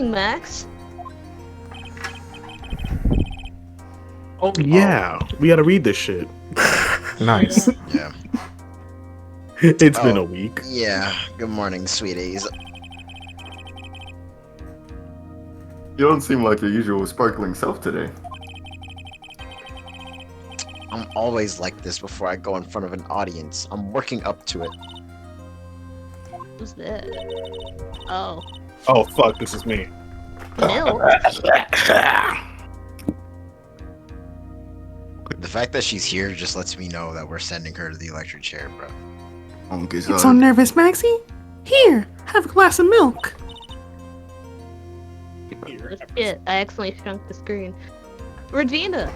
morning, Max. Oh yeah, we gotta read this shit. Nice. Yeah. It's been a week. Yeah. Good morning, sweeties. You don't seem like your usual sparkling self today. I'm always like this before I go in front of an audience. I'm working up to it. Who's that? Oh, Oh fuck, this is me. milk. The fact that she's here just lets me know that we're sending her to the electric chair, bro. It's so nervous, Maxie. Here, have a glass of milk. Shit, I accidentally shrunk the screen. Regina.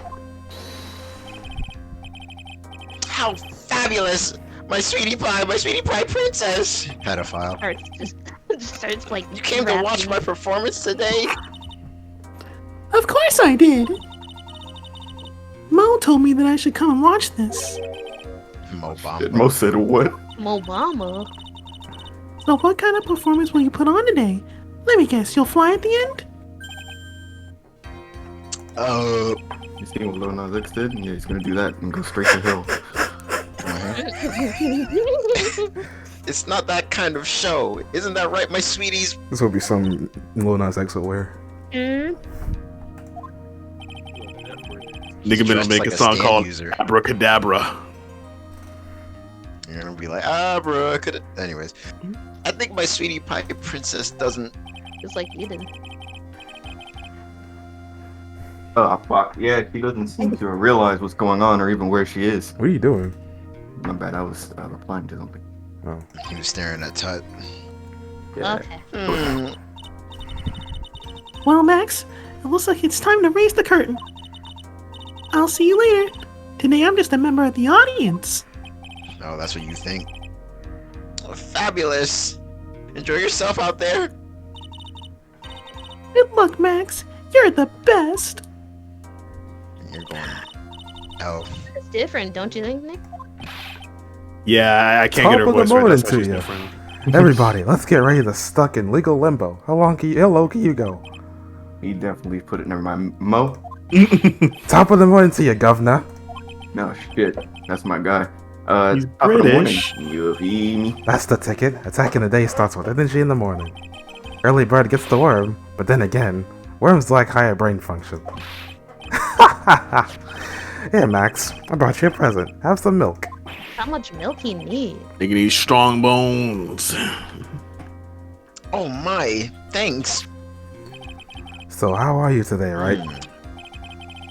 How fabulous! My sweetie pie princess! Pedophile. Starts like. You came to watch my performance today? Of course I did. Mo told me that I should come and watch this. Mobama. Mo said what? Mobama. So what kind of performance will you put on today? Let me guess, you'll fly at the end? You seen what Lil Nas X did? Yeah, he's gonna do that and go straight to hell. It's not that kind of show. Isn't that right, my sweeties? This will be some Lil Nas X will wear. Mm. Nigga gonna make a song called Abracadabra. You're gonna be like, abracadabra. Anyways, I think my sweetie pie princess doesn't. It's like Eden. Oh fuck, yeah, she doesn't seem to realize what's going on or even where she is. What are you doing? My bad, I was replying to something. Oh. He was staring at Tut. Yeah. Okay. Well, Max, it looks like it's time to raise the curtain. I'll see you later. Today I'm just a member of the audience. Oh, that's what you think? Oh, fabulous! Enjoy yourself out there. Good luck, Max. You're the best. You're going. Oh. It's different, don't you think, Nick? Yeah, I can't Top get her of the voice right. morning That's why to she's you. different. Everybody, let's get ready to stuck in legal limbo. How low can you go? He definitely put it, never mind. Mo? Top of the morning to you, governor. No, shit. That's my guy. He's Top of the morning. British. You feel me? That's the ticket. Attack in the day starts with energy in the morning. Early bird gets the worm, but then again, worms lack higher brain function. Here, Max, I brought you a present. Have some milk. How much milk he need? Nigga needs strong bones. Oh my! Thanks. So how are you today, right?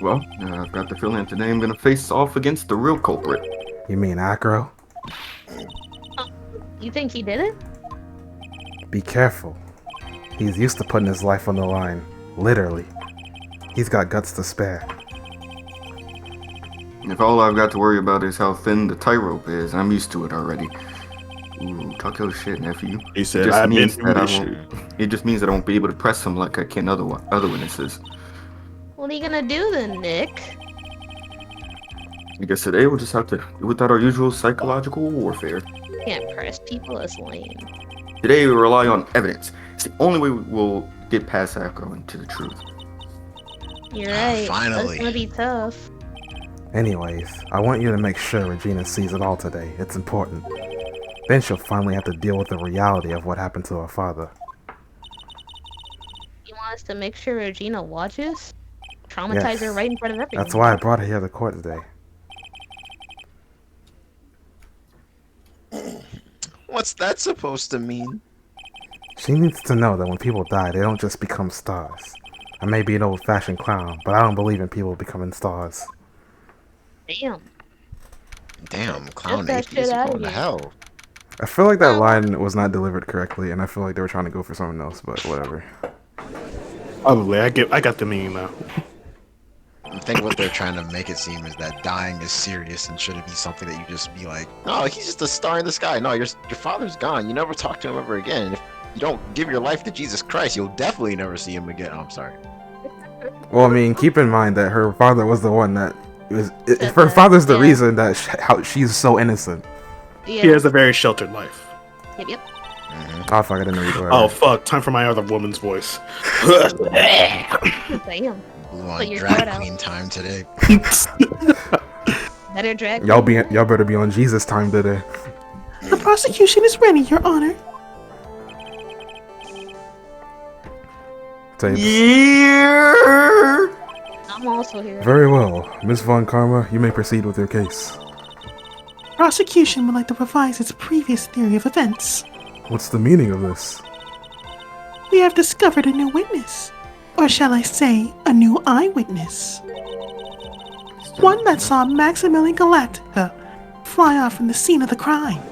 Well, I've got the feeling today I'm gonna face off against the real culprit. You mean Acro? You think he did it? Be careful. He's used to putting his life on the line. Literally. He's got guts to spare. If all I've got to worry about is how thin the tightrope is, I'm used to it already. Ooh, talk your shit, nephew. He said, I've been through that this shit. it just means that I won't be able to press him like I can other witnesses. What are you gonna do then, Nick? I guess today we'll just have to do without our usual psychological warfare. You can't press people as lame. Today we rely on evidence. It's the only way we'll get past Acro and to the truth. You're right. Finally. That's gonna be tough. Anyways, I want you to make sure Regina sees it all today. It's important. Then she'll finally have to deal with the reality of what happened to her father. You want us to make sure Regina watches? Traumatize her right in front of everyone. That's why I brought her here to court today. What's that supposed to mean? She needs to know that when people die, they don't just become stars. I may be an old-fashioned clown, but I don't believe in people becoming stars. Damn, clown that atheist, shit you outta going to here. hell. I feel like that line was not delivered correctly, and I feel like they were trying to go for something else, but whatever. Probably. I got the meme now. I think what they're trying to make it seem is that dying is serious and shouldn't be something that you just be like, no, he's just a star in the sky. No, your father's gone. You never talk to him ever again. If you don't give your life to Jesus Christ, you'll definitely never see him again. Oh, I'm sorry. Well, I mean, keep in mind that her father was the one that was. Her father's the reason that how she's so innocent. Yeah. He has a very sheltered life. Yep. Oh fuck, I didn't know you were. Oh fuck! Time for my other woman's voice. Damn. Blue Put on your drag throat out. queen time today. Better drag. Y'all better be on Jesus time today. The prosecution is ready, Your Honor. Tapes. Yeah. I'm also here. Very well, Miss Von Karma, you may proceed with your case. Prosecution would like to revise its previous theory of events. What's the meaning of this? We have discovered a new witness. Or shall I say, a new eyewitness. One that saw Maximilian Galactica fly off from the scene of the crime.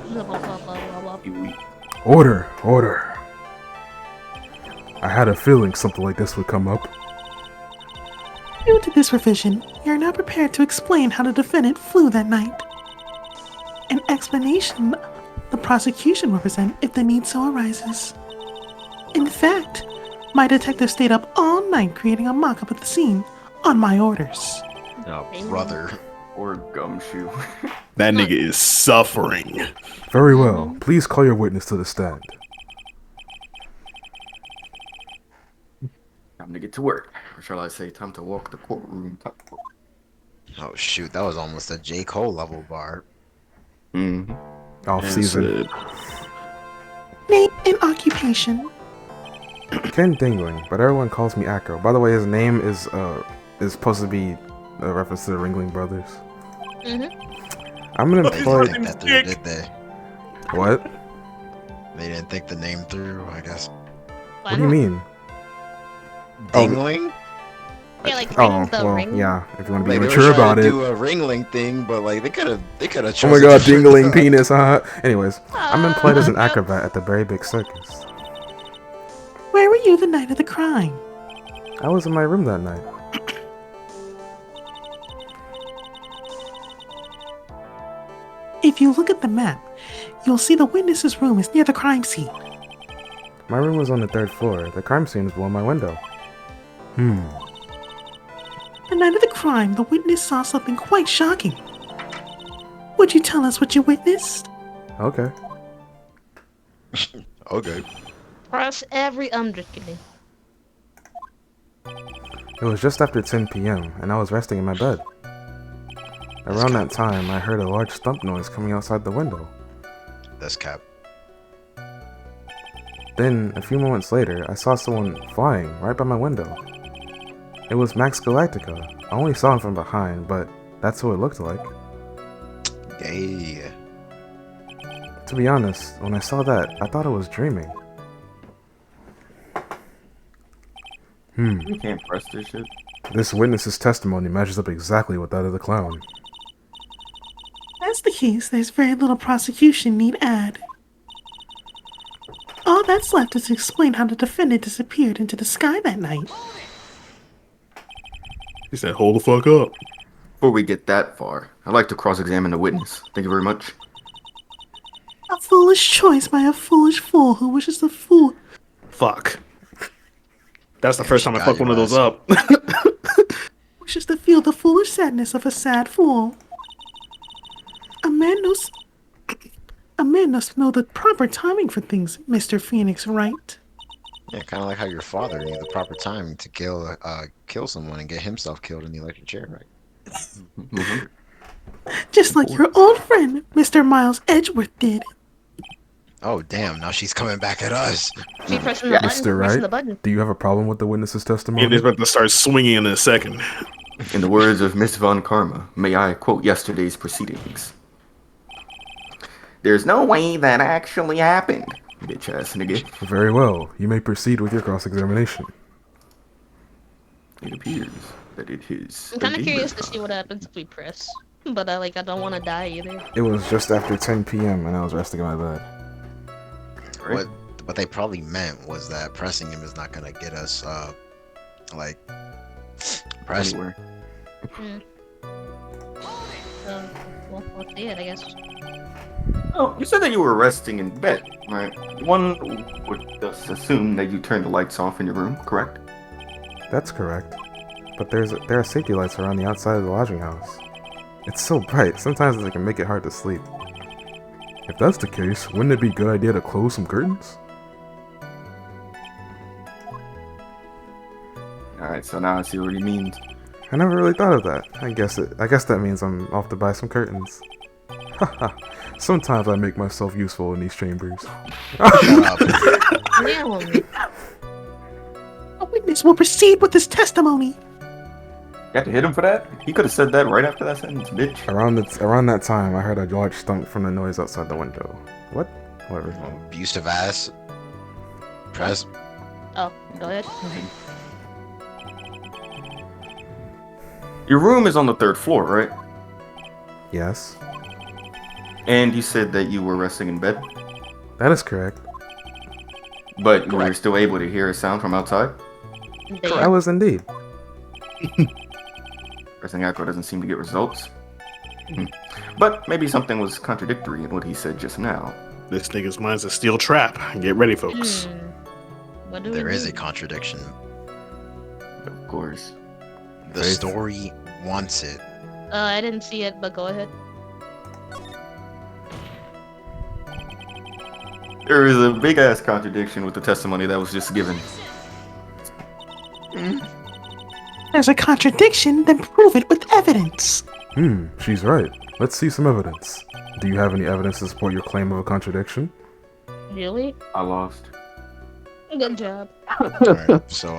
Blah, blah, blah, blah, blah, blah. Order, order. I had a feeling something like this would come up. Due to this revision, we are now prepared to explain how the defendant flew that night. An explanation the prosecution will present if the need so arises. In fact, my detective stayed up all night creating a mock-up of the scene on my orders. Oh, brother. Or gumshoe. That nigga is suffering. Very well, please call your witness to the stand. Time to get to work. Or shall I say, time to walk the courtroom tightrope. Oh shoot, that was almost a J. Cole level bar. Mm-hmm. Off season. Name and occupation. Ken Dingling, but everyone calls me Acro. By the way, his name is supposed to be a reference to the Ringling Brothers. I'm an employed. Think that through, did they? What? They didn't think the name through, I guess. What do you mean? Dingling? Yeah, like Oh, rings the well, ring. yeah. If you want to be Like, they were mature trying about to it. do a ringling thing, but like they could have Oh my god, dingling penis, huh? Anyways, I'm employed as an acrobat at the Very Big Circus. Where were you the night of the crime? I was in my room that night. If you look at the map, you'll see the witness's room is near the crime scene. My room was on the 3rd floor. The crime scene was below my window. The night of the crime, the witness saw something quite shocking. Would you tell us what you witnessed? Okay. Okay. Press every. I'm just kidding. It was just after 10 p.m., and I was resting in my bed. Around that time, I heard a large thump noise coming outside the window. That's cap. Then, a few moments later, I saw someone flying right by my window. It was Max Galactica. I only saw him from behind, but that's who it looked like. Gay. To be honest, when I saw that, I thought I was dreaming. We can't press this shit. This witness's testimony matches up exactly with that of the clown. If that's the case, there's very little prosecution need add. All that's left is to explain how the defendant disappeared into the sky that night. He said, "Hold the fuck up." Before we get that far, I'd like to cross-examine the witness. Thank you very much. A foolish choice by a foolish fool who wishes to fool. Fuck. That's the first time I got fucked your one of those ass. up. Wishes to feel the foolish sadness of a sad fool. A man must know the proper timing for things, Mr. Phoenix Wright. Yeah, kind of like how your father knew the proper time to kill someone and get himself killed in the electric chair, right? Just like your old friend, Mr. Miles Edgeworth did. Oh damn! Now she's coming back at us. Keep pressing the button. Mr. Pressing Wright, the button. do you have a problem with the witness's testimony? It is about to start swinging in a second. In the words of Miss Von Karma, may I quote yesterday's proceedings? There's no way that actually happened, bitch ass nigga. Very well. You may proceed with your cross-examination. It appears that it is. I'm kind of curious to see what happens if we press. But I don't want to die either. It was just after 10 p.m. and I was resting in my bed. What they probably meant was that pressing him is not gonna get us like press. Anywhere. So, we'll see it, I guess. Oh, you said that you were resting in bed, right? One would just assume that you turned the lights off in your room, correct? That's correct. But there are safety lights around the outside of the lodging house. It's so bright, sometimes it can make it hard to sleep. If that's the case, wouldn't it be a good idea to close some curtains? Alright, so now I see what he means. I never really thought of that. I guess that means I'm off to buy some curtains. Haha. Sometimes I make myself useful in these chambers. Damn. A witness will proceed with his testimony. You have to hit him for that? He could have said that right after that sentence, bitch. Around that time, I heard a large thump from the noise outside the window. What? Whatever. Abusive ass. Press. Oh, go ahead. Your room is on the 3rd floor, right? Yes, And you said that you were resting in bed, that is correct. but you were Correct. still able to hear a sound from outside? I was indeed. Pressing echo doesn't seem to get results. But maybe something was contradictory in what he said just now. This nigga's mind's a steel trap. Get ready, folks. What do There we is do? a contradiction. Of course. The Faith. story wants it. I didn't see it, but go ahead. There is a big ass contradiction with the testimony that was just given. There's a contradiction, then prove it with evidence. She's right. Let's see some evidence. Do you have any evidence to support your claim of a contradiction? Really? I lost. Good job. Alright, so,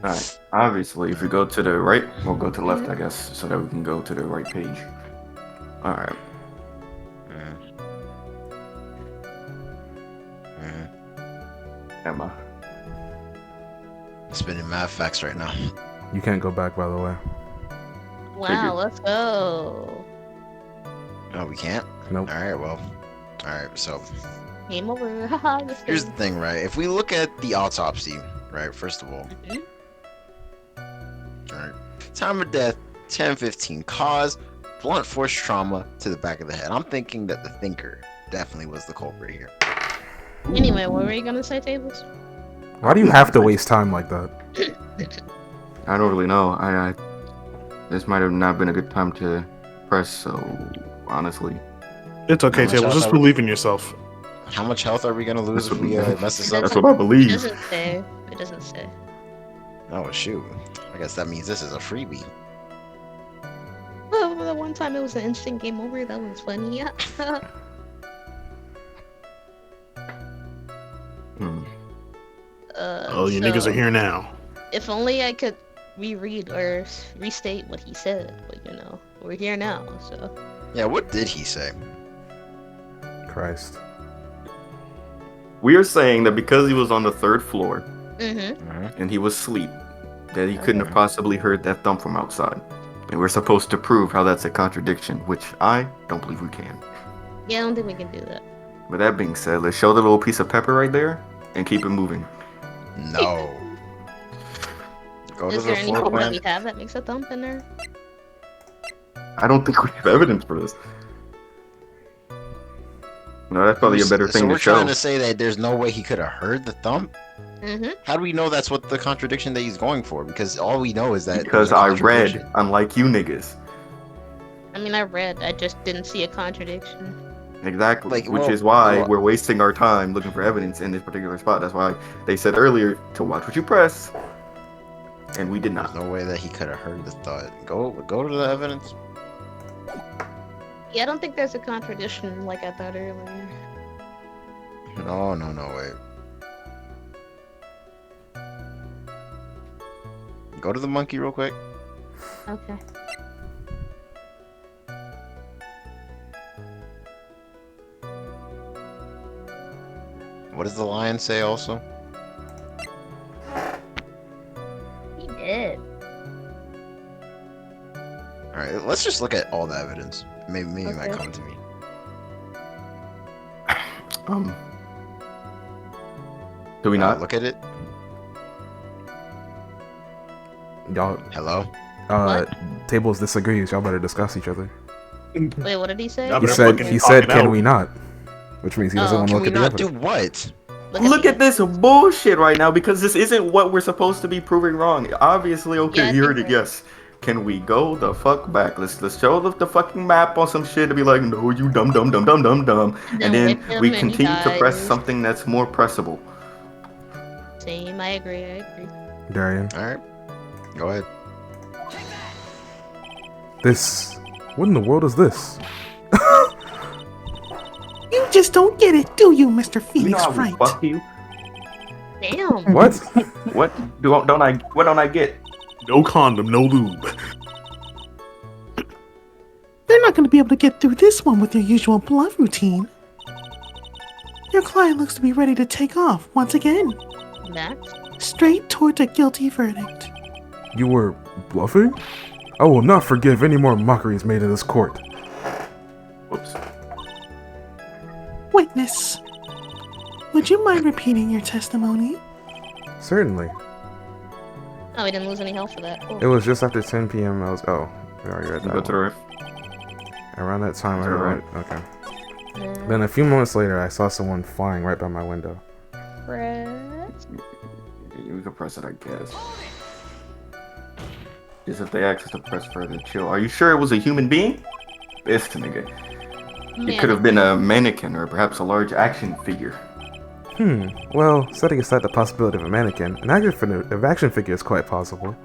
Alright, obviously, if we go to the right, we'll go to the left, I guess, so that we can go to the right page. Alright. Emma. spinning mad facts right now. You can't go back, by the way. Wow, let's go. No, we can't? Nope. Alright, well. Alright, so Game over. Haha, just here's the kidding. thing, right? If we look at the autopsy, right, first of all. Mhm. Alright. Time of death, 10:15. Cause, blunt force trauma to the back of the head. I'm thinking that the thinker definitely was the culprit here. Anyway, what were you gonna say, Tables? Why do you have to waste time like that? I don't really know. I this might have not been a good time to press, so honestly. It's okay, How much Tables. else Just are we- believe in yourself. How much health are we gonna lose if we mess this up? That's what I It believe. doesn't say. It doesn't say. Oh shoot. I guess that means this is a freebie. Well, the one time it was an instant game over, that was funny. Yeah. Hmm. Oh, you niggas are here now. If only I could reread or restate what he said, but you know, we're here now, so. Yeah, what did he say? Christ. We are saying that because he was on the 3rd floor Mm-hmm. and he was asleep, that he couldn't have possibly heard that thump from outside. And we're supposed to prove how that's a contradiction, which I don't believe we can. Yeah, I don't think we can do that. With that being said, let's show the little piece of pepper right there and keep it moving. No. Go to Is the there floor anything that plan. we have that makes a thump in there? I don't think we have evidence for this. No, that's probably a better So thing we're to show. trying to say that there's no way he could have heard the thump? Mm-hmm. How do we know that's what the contradiction that he's going for? Because all we know is that Because there's a I contradiction. read, unlike you niggas. I mean, I read. I just didn't see a contradiction. Exactly. Like, which well- is why well- we're wasting our time looking for evidence in this particular spot. That's why they said earlier to watch what you press. And we did There's not. no way that he could have heard the thought. Go to the evidence. Yeah, I don't think there's a contradiction like I thought earlier. No, wait. Go to the monkey real quick. Okay. What does the lion say also? He did. Alright, let's just look at all the evidence. Maybe it might Okay. come to me. Do we not? Look at it. Y'all, Hello? Tables disagrees. Y'all better discuss each other. Wait, what did he say? Yeah, He but said, fucking he said, talking can out. we not? Which means he doesn't Oh. want to Can look we at the not do evidence. what? Look at this bullshit right now because this isn't what we're supposed to be proving wrong. Obviously, okay, Yeah, I he heard think it, yes. Can we go the fuck back? Let's show the fucking map on some shit to be like, no, you dumb, and then whip him we and he continue to press dies. something that's more pressable. Same, I agree. Darian. Alright. Go ahead. This. What in the world is this? You just don't get it, do you, Mr. You know Phoenix how we Wright? fuck you? Damn. What? What don't I get? No condom, no lube. You're not going to be able to get through this one with your usual bluff routine. Your client looks to be ready to take off once again, Max? straight towards a guilty verdict. You were bluffing? I will not forgive any more mockeries made in this court. Whoops. Witness, would you mind repeating your testimony? Certainly. Oh, we didn't lose any health for that. Cool. It was just after 10 p.m. I was. Oh, we already read You that go to the one. roof. Around that time, I Is that went. Okay. Yeah. Then a few moments later, I saw someone flying right by my window. Frens? We can press it, I guess. Just if they ask us to press further, chill. Are you sure it was a human being? This nigga. It could have been a mannequin or perhaps a large action figure. Well, setting aside the possibility of a mannequin, an action figure is quite possible.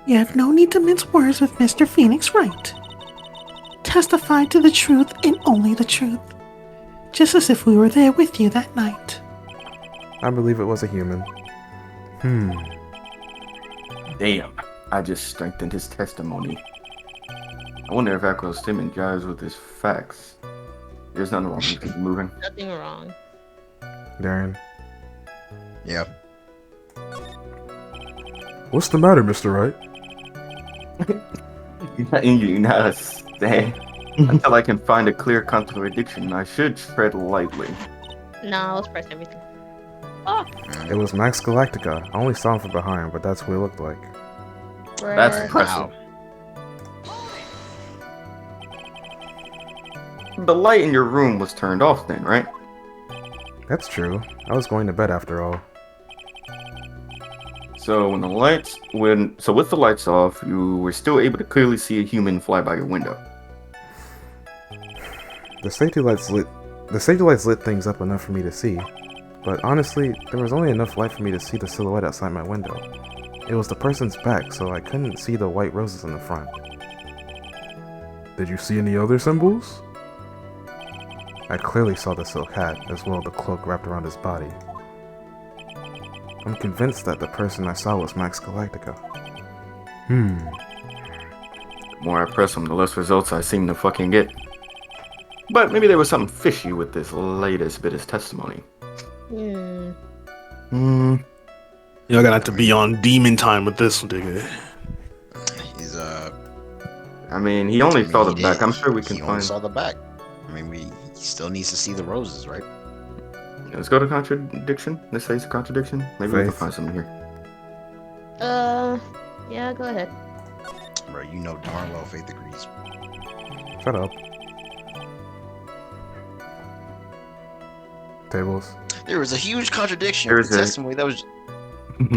You have no need to mince words with Mr. Phoenix Wright. Testify to the truth and only the truth. Just as if we were there with you that night. I believe it was a human. Damn. I just strengthened his testimony. I wonder if Akros Timon jives with his facts. There's nothing wrong with keep moving. Nothing wrong. Darian. Yeah. What's the matter, Mr. Wright? You gotta stay. Until I can find a clear contradiction, I should tread lightly. Nah, let's press everything. Oh, It was Max Galactica. I only saw him from behind, but that's what it looked like. That's Frens. impressive. The light in your room was turned off then, right? That's true. I was going to bed after all. So with the lights off, you were still able to clearly see a human fly by your window. The safety lights lit things up enough for me to see, but honestly, there was only enough light for me to see the silhouette outside my window. It was the person's back, so I couldn't see the white roses in the front. Did you see any other symbols? I clearly saw the silk hat, as well as the cloak wrapped around his body. I'm convinced that the person I saw was Max Galactica. The more I press him, the less results I seem to fucking get. But maybe there was something fishy with this latest bit of testimony. Hmm. Y'all gonna have to be on demon time with this nigga. He's I mean, he only saw the back. I'm sure we can He only find. saw the back. I mean, he still needs to see the roses, right? Let's go to contradiction. Let's say it's a contradiction. Maybe we can Faith. find something here. Yeah, go ahead. Bro, you know darn well Faith agrees. Shut up. Tables. There was a huge contradiction There's with the a- testimony that was.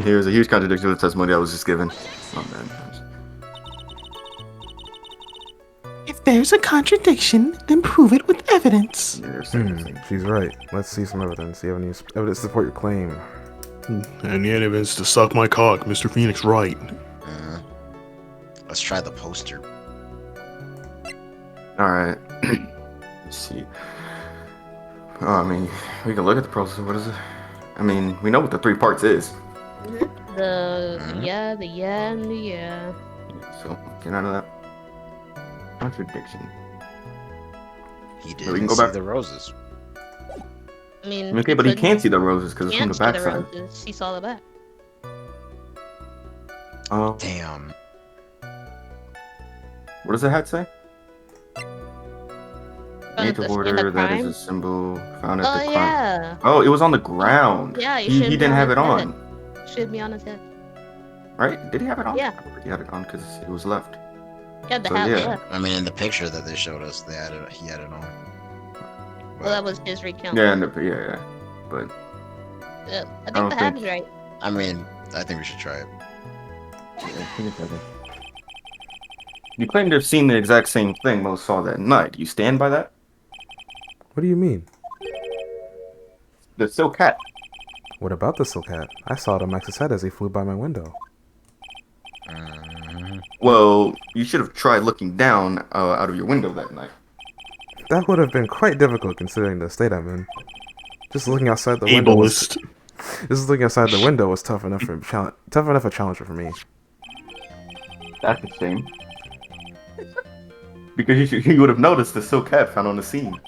Here's a huge contradiction to the testimony I was just given. Oh man. If there's a contradiction, then prove it with evidence. Yeah, there's something. She's right. Let's see some evidence. You have any evidence to support your claim? And the evidence to suck my cock, Mr. Phoenix Wright. Let's try the poster. Alright. Let's see. Oh, I mean, we can look at the process. What is it? I mean, we know what the 3 parts is. The yeah, and the yeah. So, get out of that. Contradiction. He we didn't can go see back. the roses. I mean, Okay, but he couldn't- can't see the roses because it's from can't the see the backside. roses. He saw the back. Damn. What does the hat say? Found at Native the scene order, of that crime? is a symbol found at Oh the crime. yeah. Oh, it was on the ground. Yeah, he didn't have it on. Should be on his head. Right? Did he have it on? Yeah. I think he had it on because it was left. Yeah, the So, hat yeah. left. I mean, in the picture that they showed us, he had it on. Well, that was his recount. Yeah, yeah. But I don't think the hat think- is right. I mean, I think we should try it. You claim to have seen the exact same thing Mo saw that night. You stand by that? What do you mean? The silk hat. What about the silk hat? I saw it on Max's head as he flew by my window. Well, you should have tried looking down out of your window that night. That would have been quite difficult considering the state I'm in. Just looking outside the window was tough enough a challenge for me. That's a shame. Because you would have noticed the silk hat found on the scene.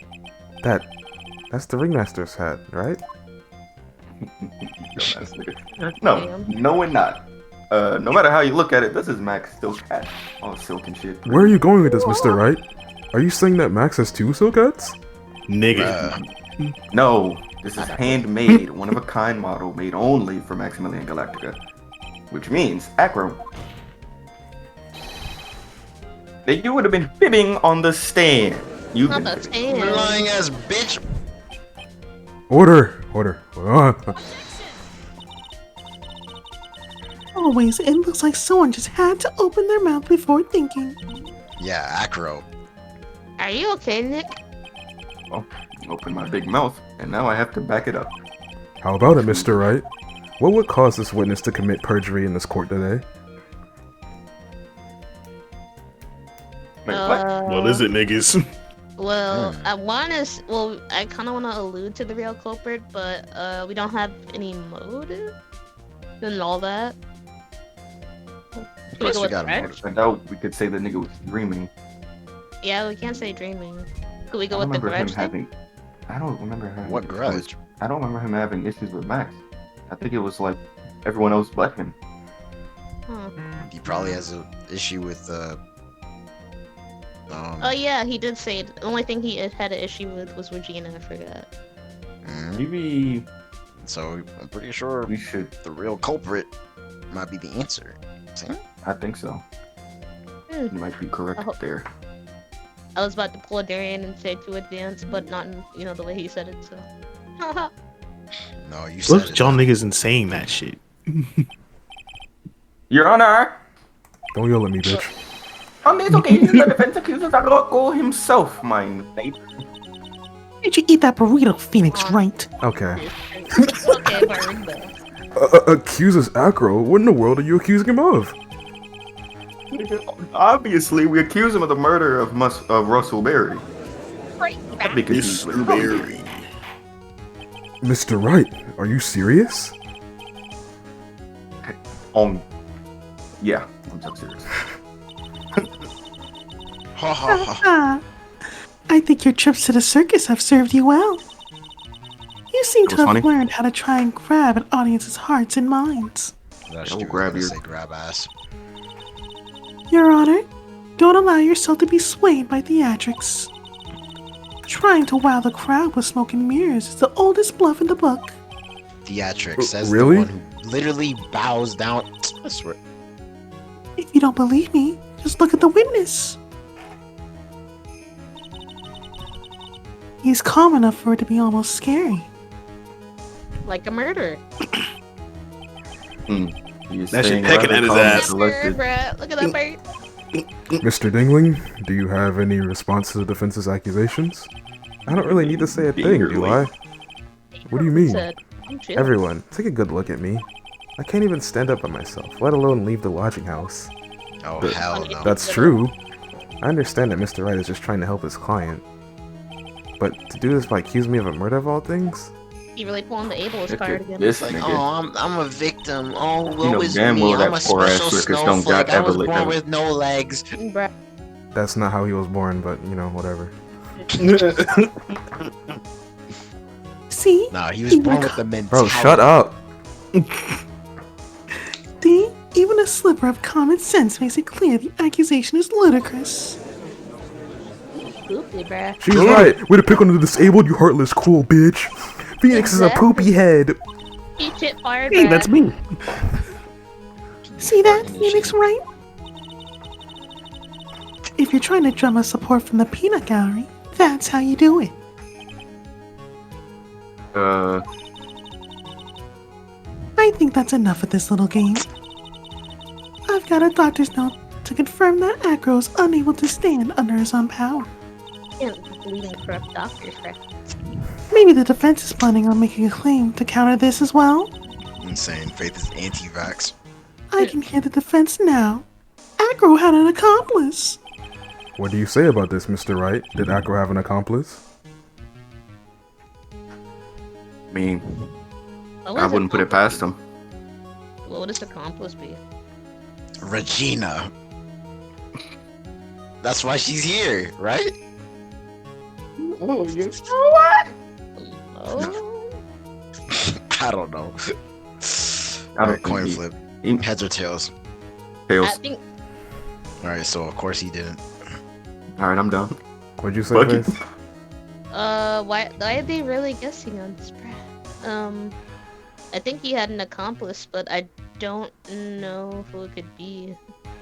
That's the ringmaster's hat, right? No, we're not. No matter how you look at it, this is Mac's silk hat. All silk and shit. Where are you going with this, Mr. Wright? Are you saying that Max has 2 silk hats? Nigga. No, this is handmade, one-of-a-kind model made only for Maximilian Galactica. Which means, Acro. That you would have been fibbing on the stand. You've been fibbing. Lying ass bitch. Order! Always, it looks like someone just had to open their mouth before thinking. Yeah, Acro. Are you okay, Nick? Well, open my big mouth, and now I have to back it up. How about it, Mr. Wright? What would cause this witness to commit perjury in this court today? Wait, what? What is it, niggas? Well, I kind of want to allude to the real culprit, but we don't have any motive and all that. Of course we got a motive. I doubt we could say the nigga was dreaming. Yeah, we can't say dreaming. Could we I go don't with the remember him grudge thing? having. I don't remember him. What grudge? I don't remember him having issues with Max. I think it was like everyone else but him. Huh. He probably has an issue with Oh yeah, he did say it. The only thing he had an issue with was Regina, I forgot. Maybe. So I'm pretty sure We should. the real culprit might be the answer. See? I think so. You might be correct I hope- there. I was about to pull a Darian and say to advance, but not in, the way he said it, so. No, you said Look it. at y'all niggas and saying that shit. Your Honor! Don't yell at me, bitch. On this occasion, the defense accuses Rocco himself, my neighbor. Did you eat that burrito, Phoenix, right? Okay. Okay, but Accuses Acro? What in the world are you accusing him of? Obviously, we accuse him of the murder of Russell Berry. right back. Because he's Berry. Mr. Wright, are you serious? Yeah, I'm so serious. Ha ha ha. Ah, I think your trips to the circus have served you well. You seem to That was have funny. learned how to try and grab an audience's hearts and minds. That I'll shit grab was your- gonna say grab ass. Your Honor, don't allow yourself to be swayed by theatrics. Trying to wow the crowd with smoke and mirrors is the oldest bluff in the book. Theatrics says Really? the one who literally bows down. I swear. If you don't believe me, just look at the witness. He's calm enough for it to be almost scary. Like a murder. That shit pecking at his ass. Bruh, look at that bird. Mr. Dingling, do you have any response to the defense's accusations? I don't really need to say a thing, do I? What do you mean? Said, I'm chill. Everyone, take a good look at me. I can't even stand up by myself, let alone leave the lodging house. Oh But- hell no. That's true. I understand that Mr. Wright is just trying to help his client. But to do this by accusing me of a murder of all things? He really pulling the ableist Look card at again. this Like, nigga. oh, I'm a victim. Oh, You woe know is damn me. well I'm that a poor ass special circus don't snowflake. got I was ever born live. with no legs. Bruh. That's not how he was born, but whatever. See? Nah, he was born with the mentality. Bro, shut up! See? Even a sliver of common sense makes it clear the accusation is ludicrous. Goofy, bruh. She's right! Way to pick on the disabled, you heartless, cruel bitch! Phoenix is a Exactly. poopy head! He shit fired, Hey, bruh. that's me. See that, Phoenix, right? If you're trying to drum up support from the peanut gallery, that's how you do it. I think that's enough of this little game. I've I've got a doctor's note to confirm that Acro is unable to stand under his own power. Can't believe in corrupt doctors, right? Maybe the defense is planning on making a claim to counter this as well? Insane. Faith is anti-vax. I can hear the defense now. Acro had an accomplice. What do you say about this, Mr. Wright? Did Acro have an accomplice? I mean, I wouldn't put it past him. What would his accomplice be? Regina. That's why she's here, right? Oh, you Oh. I don't know. I don't coin think flip. he- Heads or tails? I Tails. think Alright, so of course he didn't. Alright, I'm done. What'd you say, Fuck it. Faith? why are they really guessing on this, bruh? I think he had an accomplice, but I don't know who it could be.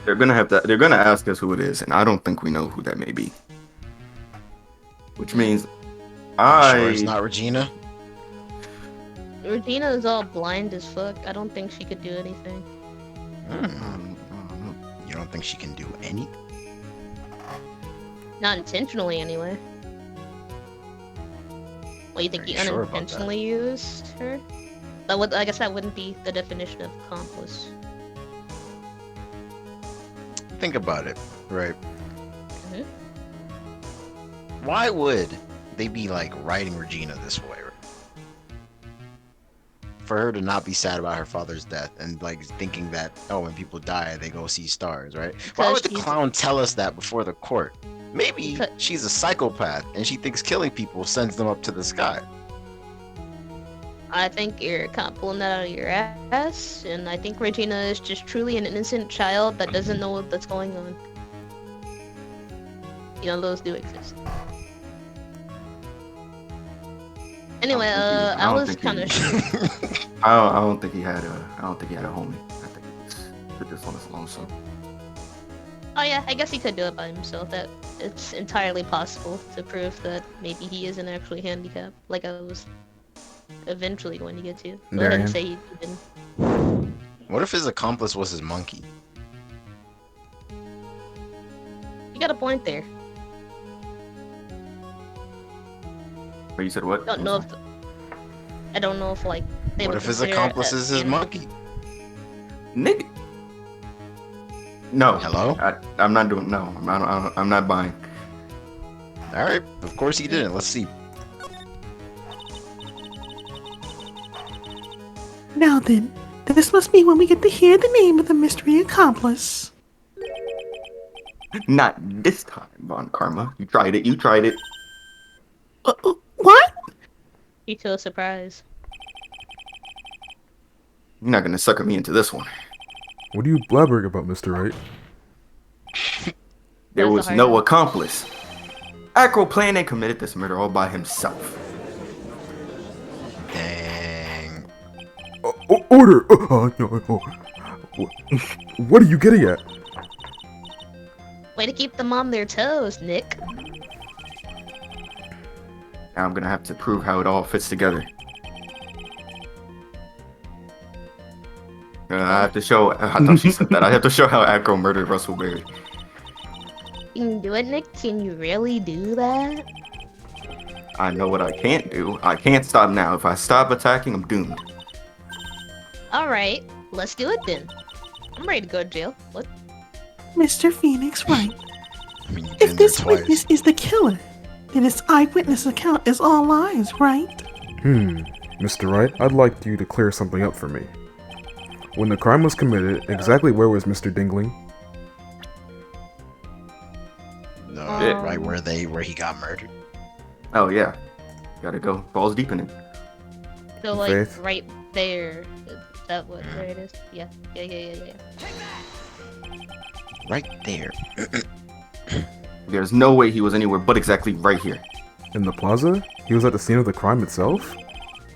They're gonna ask us who it is, and I don't think we know who that may be. Which means Sure it's not Regina? Regina is all blind as fuck. I don't think she could do anything. You don't think she can do anything? Not intentionally, anyway. Well, you think Are he you sure about that? unintentionally used her? But what, I guess that wouldn't be the definition of accomplice. Think about it, right? Mhm. Why would they be like writing Regina this way? For her to not be sad about her father's death and like thinking that, oh, when people die, they go see stars, right? Why Because would the she's- clown tell us that before the court? Maybe Because- she's a psychopath and she thinks killing people sends them up to the sky. I think you're kind of pulling that out of your ass, and I think Regina is just truly an innocent child that doesn't know what's going on. You know, those do exist. Anyway, I don't was think he- kind of shocked. I don't think he had a homie. I think he did this on his lonesome. Oh yeah, I guess he could do it by himself. That it's entirely possible to prove that maybe he isn't actually handicapped, like I was eventually going to get to. Go ahead and Darian. say he didn't. What if his accomplice was his monkey? You got a point there. But you said what? I don't know if I don't know if like they What would if his consider accomplice it is his an- monkey? Nigga. No. Hello? I'm not doing. No, I'm not buying. All right, of course he didn't. Let's see. Now then, this must be when we get to hear the name of the mystery accomplice. Not this time, Von Karma. You tried it. You tried it. What? You feel surprised. You're not gonna sucker me into this one. What are you blabbering about, Mr. Wright? There That's the was hard no one. accomplice. Acro planned and committed this murder all by himself. Dang. Order! What are you getting at? Way to keep them on their toes, Nick. Now I'm gonna have to prove how it all fits together. I have to show. I thought she said that. I have to show how Acro murdered Russell Berry. You can do it, Nick? Can you really do that? I know what I can't do. I can't stop now. If I stop attacking, I'm doomed. Alright, let's do it then. I'm ready to go to jail. What? Mr. Phoenix Wright. I mean, you've If been there this twice. witness is the killer, then this eyewitness account is all lies, right? Mr. Wright, I'd like you to clear something up for me. When the crime was committed, exactly where was Mr. Dingling? No, Um, right where he got murdered. Oh yeah, gotta go balls deep in it. So like Faith? right there. Is that what where it is? Yeah. Yeah. Right there. There's no way he was anywhere but exactly right here. In the plaza? He was at the scene of the crime itself?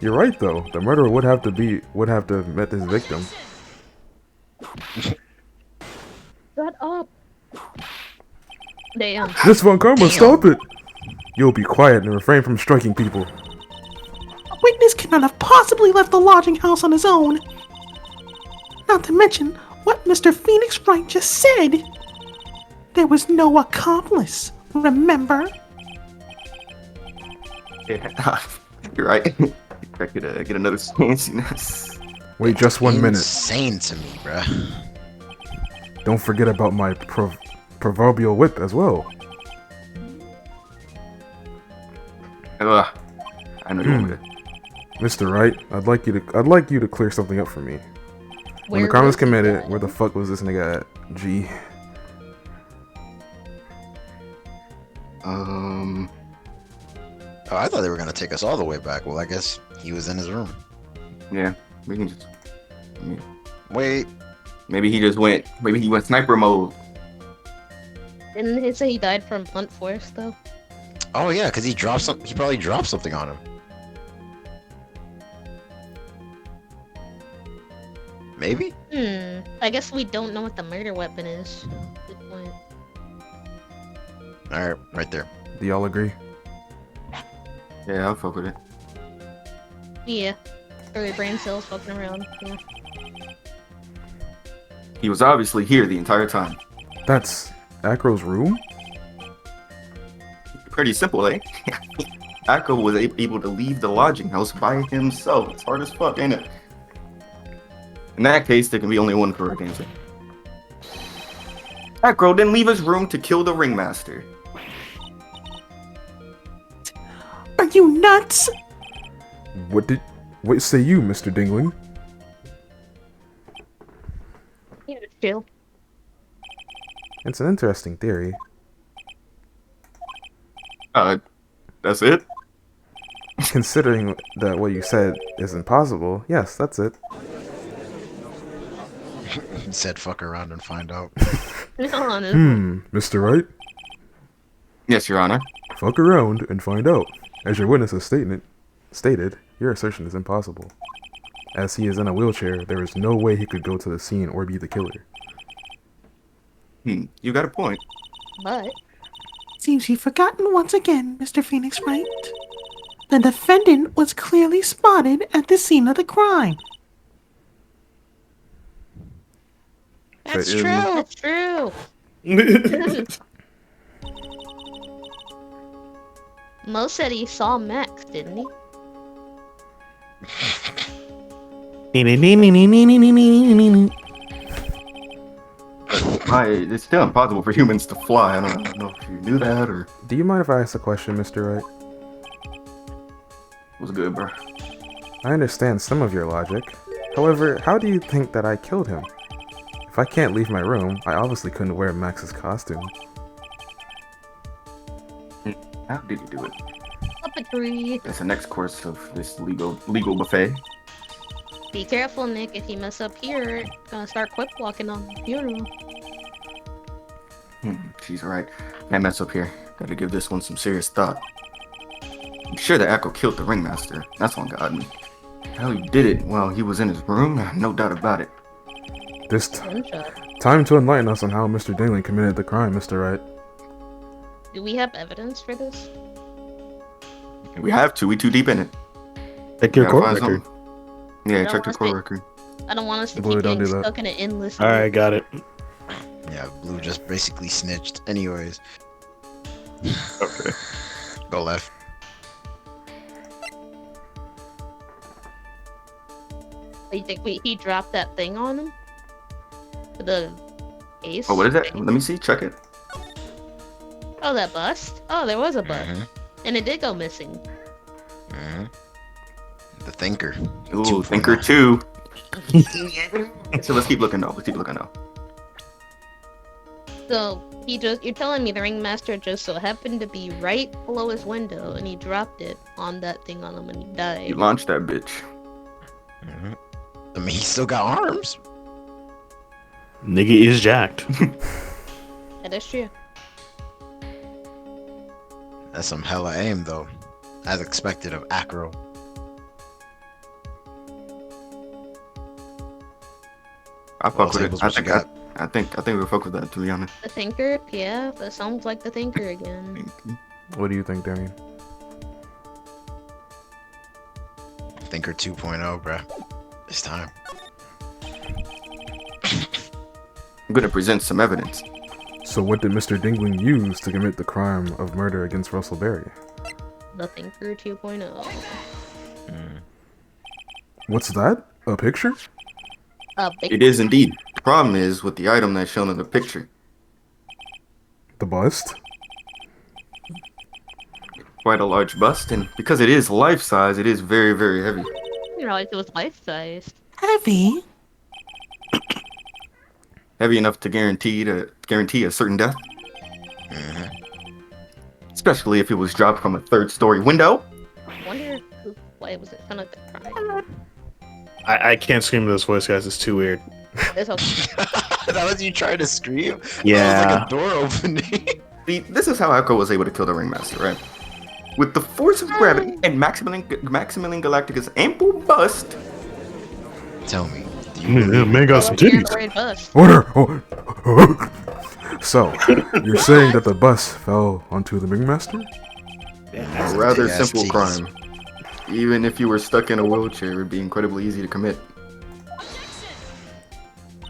You're right though. The murderer would have to have met his victim. Shut up. Damn. Miss Von Karma, stop it! You'll be quiet and refrain from striking people. A witness cannot have possibly left the lodging house on his own. Not to mention, what Mr. Phoenix Wright just said. There was no accomplice, remember? Yeah, you're right. I could get another fanciness. Wait just 1 minute. Insane to me, bruh. Don't forget about my proverbial whip as well. I know you want me to. Mr. Wright, I'd like you to clear something up for me. When the crime was committed, where the fuck was this nigga at? G. Oh, I thought they were gonna take us all the way back. Well, I guess he was in his room. Yeah, we can just. Wait. Maybe he just went. Maybe he went sniper mode. Didn't it say he died from blunt force though? Oh yeah, because he dropped some. He probably dropped something on him. Maybe. I guess we don't know what the murder weapon is. Good point. All right, right there. Do y'all agree? Yeah, I'll fuck with it. Yeah. Early brain cells fucking around. Yeah. He was obviously here the entire time. That's Acro's room? Pretty simple, eh? Acro was able to leave the lodging house by himself. It's hard as fuck, ain't it? In that case, there can be only one correct answer. Acro didn't leave his room to kill the ringmaster. Are you nuts? What say you, Mr. Dingling? Yeah, chill. It's an interesting theory. That's it? Considering that what you said is impossible, yes, that's it. He said fuck around and find out. Honestly. Mr. Wright? Yes, Your Honor. Fuck around and find out. As your witness's stated, your assertion is impossible. As he is in a wheelchair, there is no way he could go to the scene or be the killer. You got a point. But Seems you've forgotten once again, Mr. Phoenix Wright. The defendant was clearly spotted at the scene of the crime. that's Say, true. That's true. Mo said he saw Max, didn't he? It's still impossible for humans to fly. I don't know if you knew that or... Do you mind if I ask a question, Mr. Wright? It was good, bro. I understand some of your logic. However, how do you think that I killed him? If I can't leave my room, I obviously couldn't wear Max's costume. How did you do it? Puppetry. That's the next course of this legal buffet. Be careful, Nick. If you mess up here, gonna start quip walking on the funeral. She's right. Can't mess up here. Gotta give this one some serious thought. I'm sure that Echo killed the ringmaster. That's on God. How he did it while he was in his room, no doubt about it. This time to enlighten us on how Mr. Dingling committed the crime, Mr. Wright. Do we have evidence for this? We have to. We too deep in it. Check your Gotta court find record. something. Yeah, check the court record. I don't want us to Blue, keep don't getting do that. stuck in an endless. All right, got it. Yeah, Blue just basically snitched. Anyways, Okay. go left. You think he dropped that thing on him? The ace? Oh, what is that? Let me see. Check it. Oh, that bust? Oh, there was a bust. Mm-hmm. And it did go missing. Mm-hmm. The Thinker. Ooh, 2.0. Thinker 2. So let's keep looking though. So, you're telling me the ringmaster just so happened to be right below his window and he dropped it on that thing on him and he died. You launched that bitch. Mm-hmm. I mean, he still got arms. Nigga is jacked. That is true. That's some hella aim, though. As expected of Acro. I fuck with it. Tables, I what you think got? I think we'll fuck with that, to be honest. The Thinker? Yeah, that sounds like the Thinker again. What do you think, Darian? Thinker 2.0, bruh. It's time. gonna present some evidence. So what did Mr. Dingling use to commit the crime of murder against Russell Berry? Nothing for 2.0. What's that? A picture? It is indeed. The problem is with the item that's shown in the picture. The bust? Quite a large bust, and because it is life-size, it is very, very heavy. You know, it was life-sized. Heavy? Heavy enough to guarantee a certain death. Especially if it was dropped from a third-story window. I wonder why was it kind of crying? I can't scream to this voice, guys. It's too weird. There's a That was you trying to scream? Yeah. That was like a door opening. See, this is how Echo was able to kill the Ringmaster, right? With the force of gravity and Maximilian Galactica's ample bust. Tell me. Man got some titties. great bus. Order! So, you're saying that the bus fell onto the Ringmaster? A rather simple crime. Even if you were stuck in a wheelchair, it would be incredibly easy to commit.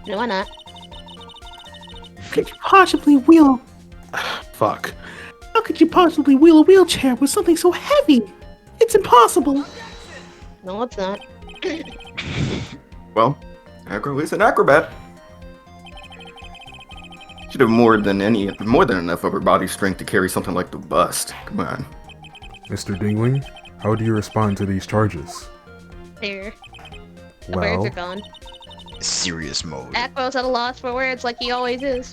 No, why not? Could you possibly wheel? Fuck. How could you possibly wheel a wheelchair with something so heavy? It's impossible. No, it's not. Well, Acro is an acrobat. Should have more than enough upper body strength to carry something like the bust. Come on. Mr. Dingling, how do you respond to these charges? There. The birds Well, are gone. Serious mode. Aqua's at a loss for words like he always is.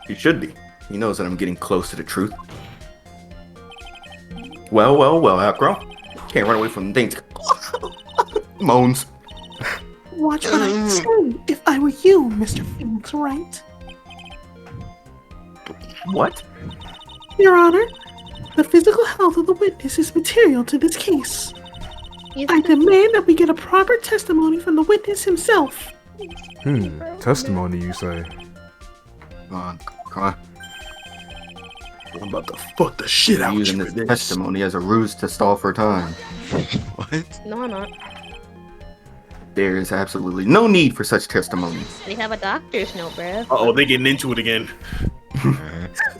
He should be. He knows that I'm getting close to the truth. Well, Acro. Can't run away from things. Moans. Watch what I say if I were you, Mr. Phoenix Wright. What? Your Honor, the physical health of the witness is material to this case. I demand that we get a proper testimony from the witness himself. Testimony, you say? Come on. I'm about to fuck the shit out of Using you. this testimony as a ruse to stall for time. What? No, I'm not. There is absolutely no need for such testimony. We have a doctor's note, bruh. Oh, they getting into it again.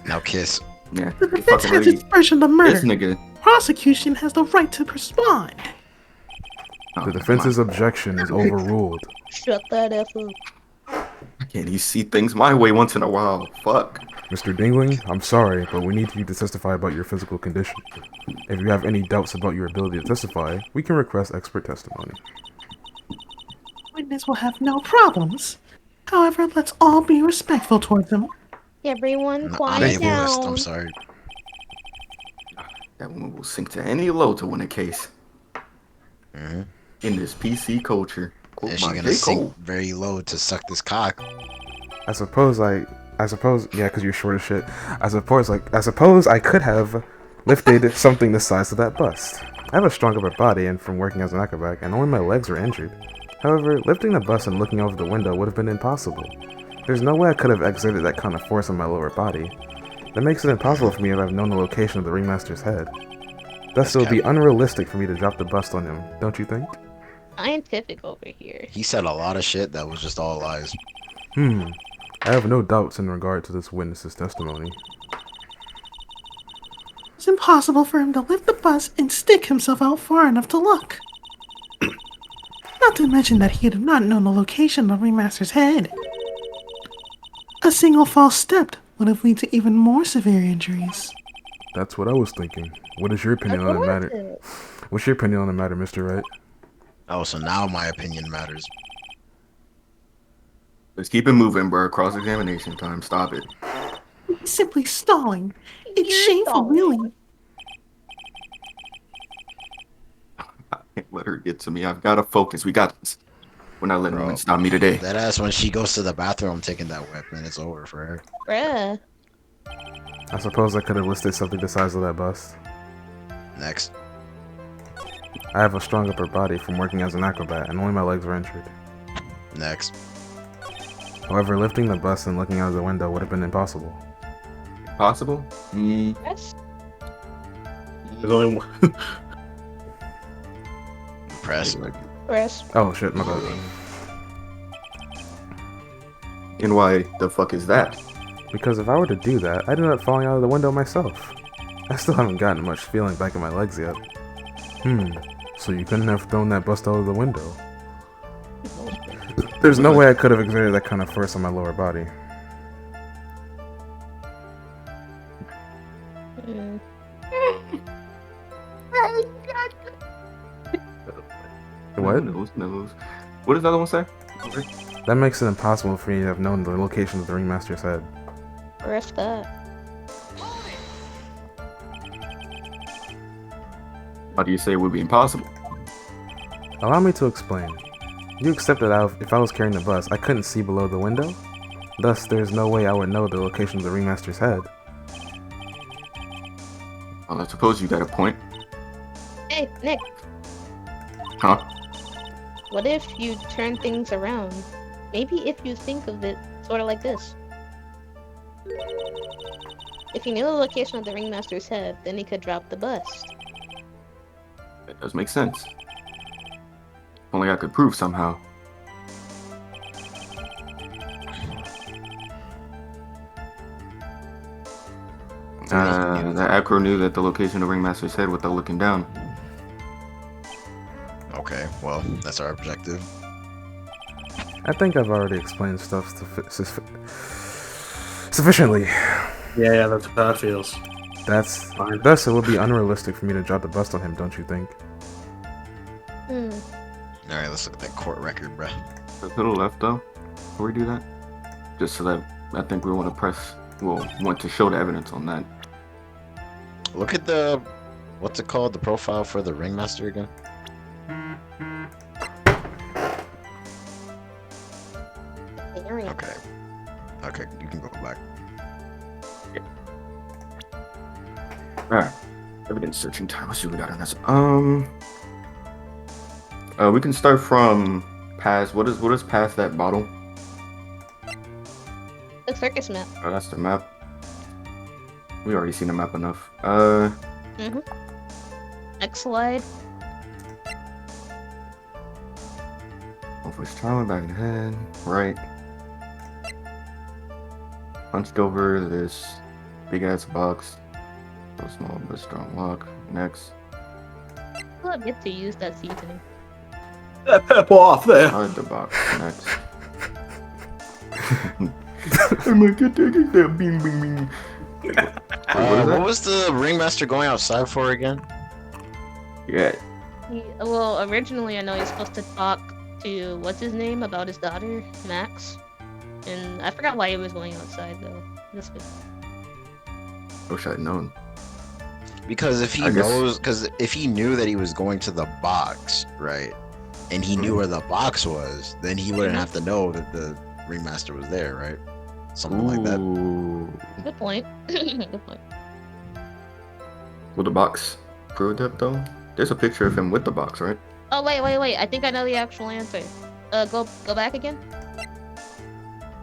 Now kiss. Yeah, The you defense fucking has ready. its version of This murder. nigga. Prosecution has the right to respond. Oh, The defense's objection is overruled. Shut that F up. Can't you see things my way once in a while? Fuck. Mr. Dingling, I'm sorry, but we need you to testify about your physical condition. If you have any doubts about your ability to testify, we can request expert testimony. Witness will have no problems. However, let's all be respectful towards him. Everyone, I'm quiet ableist. I'm down. sorry. That woman will sink to any low to win a case. In this PC culture. Quote Is she by gonna J. sink Cole. very low to suck this cock? I suppose, yeah, because you're short as shit. I suppose I could have lifted something the size of that bust. I have a strong upper body and from working as an acrobat, and only my legs were injured. However, lifting the bust and looking over the window would have been impossible. There's no way I could have exerted that kind of force on my lower body. That makes it impossible for me if I've known the location of the Ringmaster's head. Thus, it would be unrealistic for me to drop the bust on him, don't you think? Scientific over here. He said a lot of shit that was just all lies. I have no doubts in regard to this witness's testimony. It's impossible for him to lift the bus and stick himself out far enough to look. Not to mention that he had not known the location of Remaster's head. A single false step would have led to even more severe injuries. That's what I was thinking. What is your opinion on the matter? What's your opinion on the matter, Mr. Wright? Oh, so now my opinion matters. Let's keep it moving, bro. Cross-examination time. Stop it. He's simply stalling. It's shameful, really. I can't let her get to me. I've got to focus. We got this. We're not letting her stop me today. That ass, when she goes to the bathroom taking that weapon, it's over for her. Bruh. I suppose I could have listed something the size of that bust. Next. I have a strong upper body from working as an acrobat, and only my legs were injured. Next. However, lifting the bust and looking out of the window would have been impossible. Possible? Yes. There's only one. Press. Press. Oh shit, my bad. And why the fuck is that? Because if I were to do that, I'd end up falling out of the window myself. I still haven't gotten much feeling back in my legs yet. So you couldn't have thrown that bust out of the window? There's no way I could have exerted that kind of force on my lower body. What? Knows. What does the other one say? That makes it impossible for me to have known the location of the Ringmaster's head. Or if that. How do you say it would be impossible? Allow me to explain. You accept that if I was carrying the bus, I couldn't see below the window? Thus, there's no way I would know the location of the Ringmaster's head. Well, I suppose you got a point. Hey, Nick. Huh? What if you turn things around? Maybe if you think of it sort of like this. If you knew the location of the Ringmaster's head, then he could drop the bust. That does make sense. If only I could prove somehow. The acro knew that the location of Ringmaster's head without looking down. Okay, well, that's our objective. I think I've already explained stuff sufficiently. Yeah, that's how it feels. Thus, it would be unrealistic for me to drop the bust on him, don't you think? Alright, let's look at that court record, bruh. To the left, though, before we do that, just so that I think we want to want to show the evidence on that. Look at the, what's it called? The profile for the Ringmaster again? Okay, you can go back. Alright, evidence searching time. Let's see what we got on this. We can start from past. What is past that bottle? The circus map. Oh, that's the map. We already seen the map enough. Next slide. First time, back in the head. Right. Punched over this big ass box. So small but strong lock. Next. I'll get to use that seasoning. That pep off there. Hide the box. Next. I'm like, taking that bing bing bing. What was the Ringmaster going outside for again? Yeah. Well, originally I know he's supposed to talk to what's his name about his daughter, Max. And I forgot why he was going outside though. This was... Wish I'd known. Because if he knows, because if he knew that he was going to the box, right, and he knew where the box was, then he wouldn't have to know that the Ringmaster was there, right? Something like that. Good point. Good point. Will the box prove that though? There's a picture of him with the box, right? Oh wait. I think I know the actual answer. Go back again.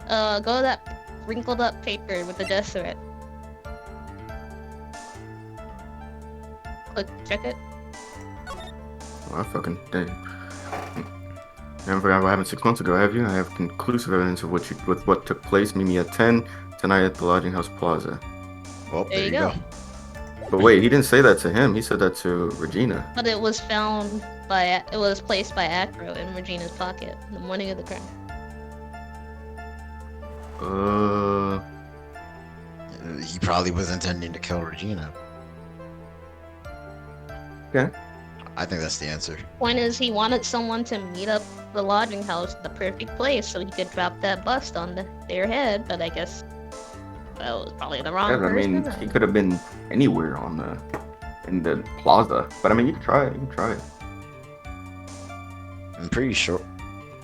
Go to that wrinkled up paper with the death threat. Click, check it. Oh, I fucking did. You haven't forgot what happened 6 months ago, have you? I have conclusive evidence of what took place. Meet me at 10 tonight at the Lodging House Plaza. Well, there you go. But wait, he didn't say that to him. He said that to Regina. But it was placed by Acro in Regina's pocket the morning of the crime. He probably was intending to kill Regina. Okay. I think that's the answer. Point is, he wanted someone to meet up the lodging house, the perfect place, so he could drop that bust on their head. But I guess that was probably the wrong person. I mean, he could have been anywhere in the plaza. But I mean, you can try it. I'm pretty sure.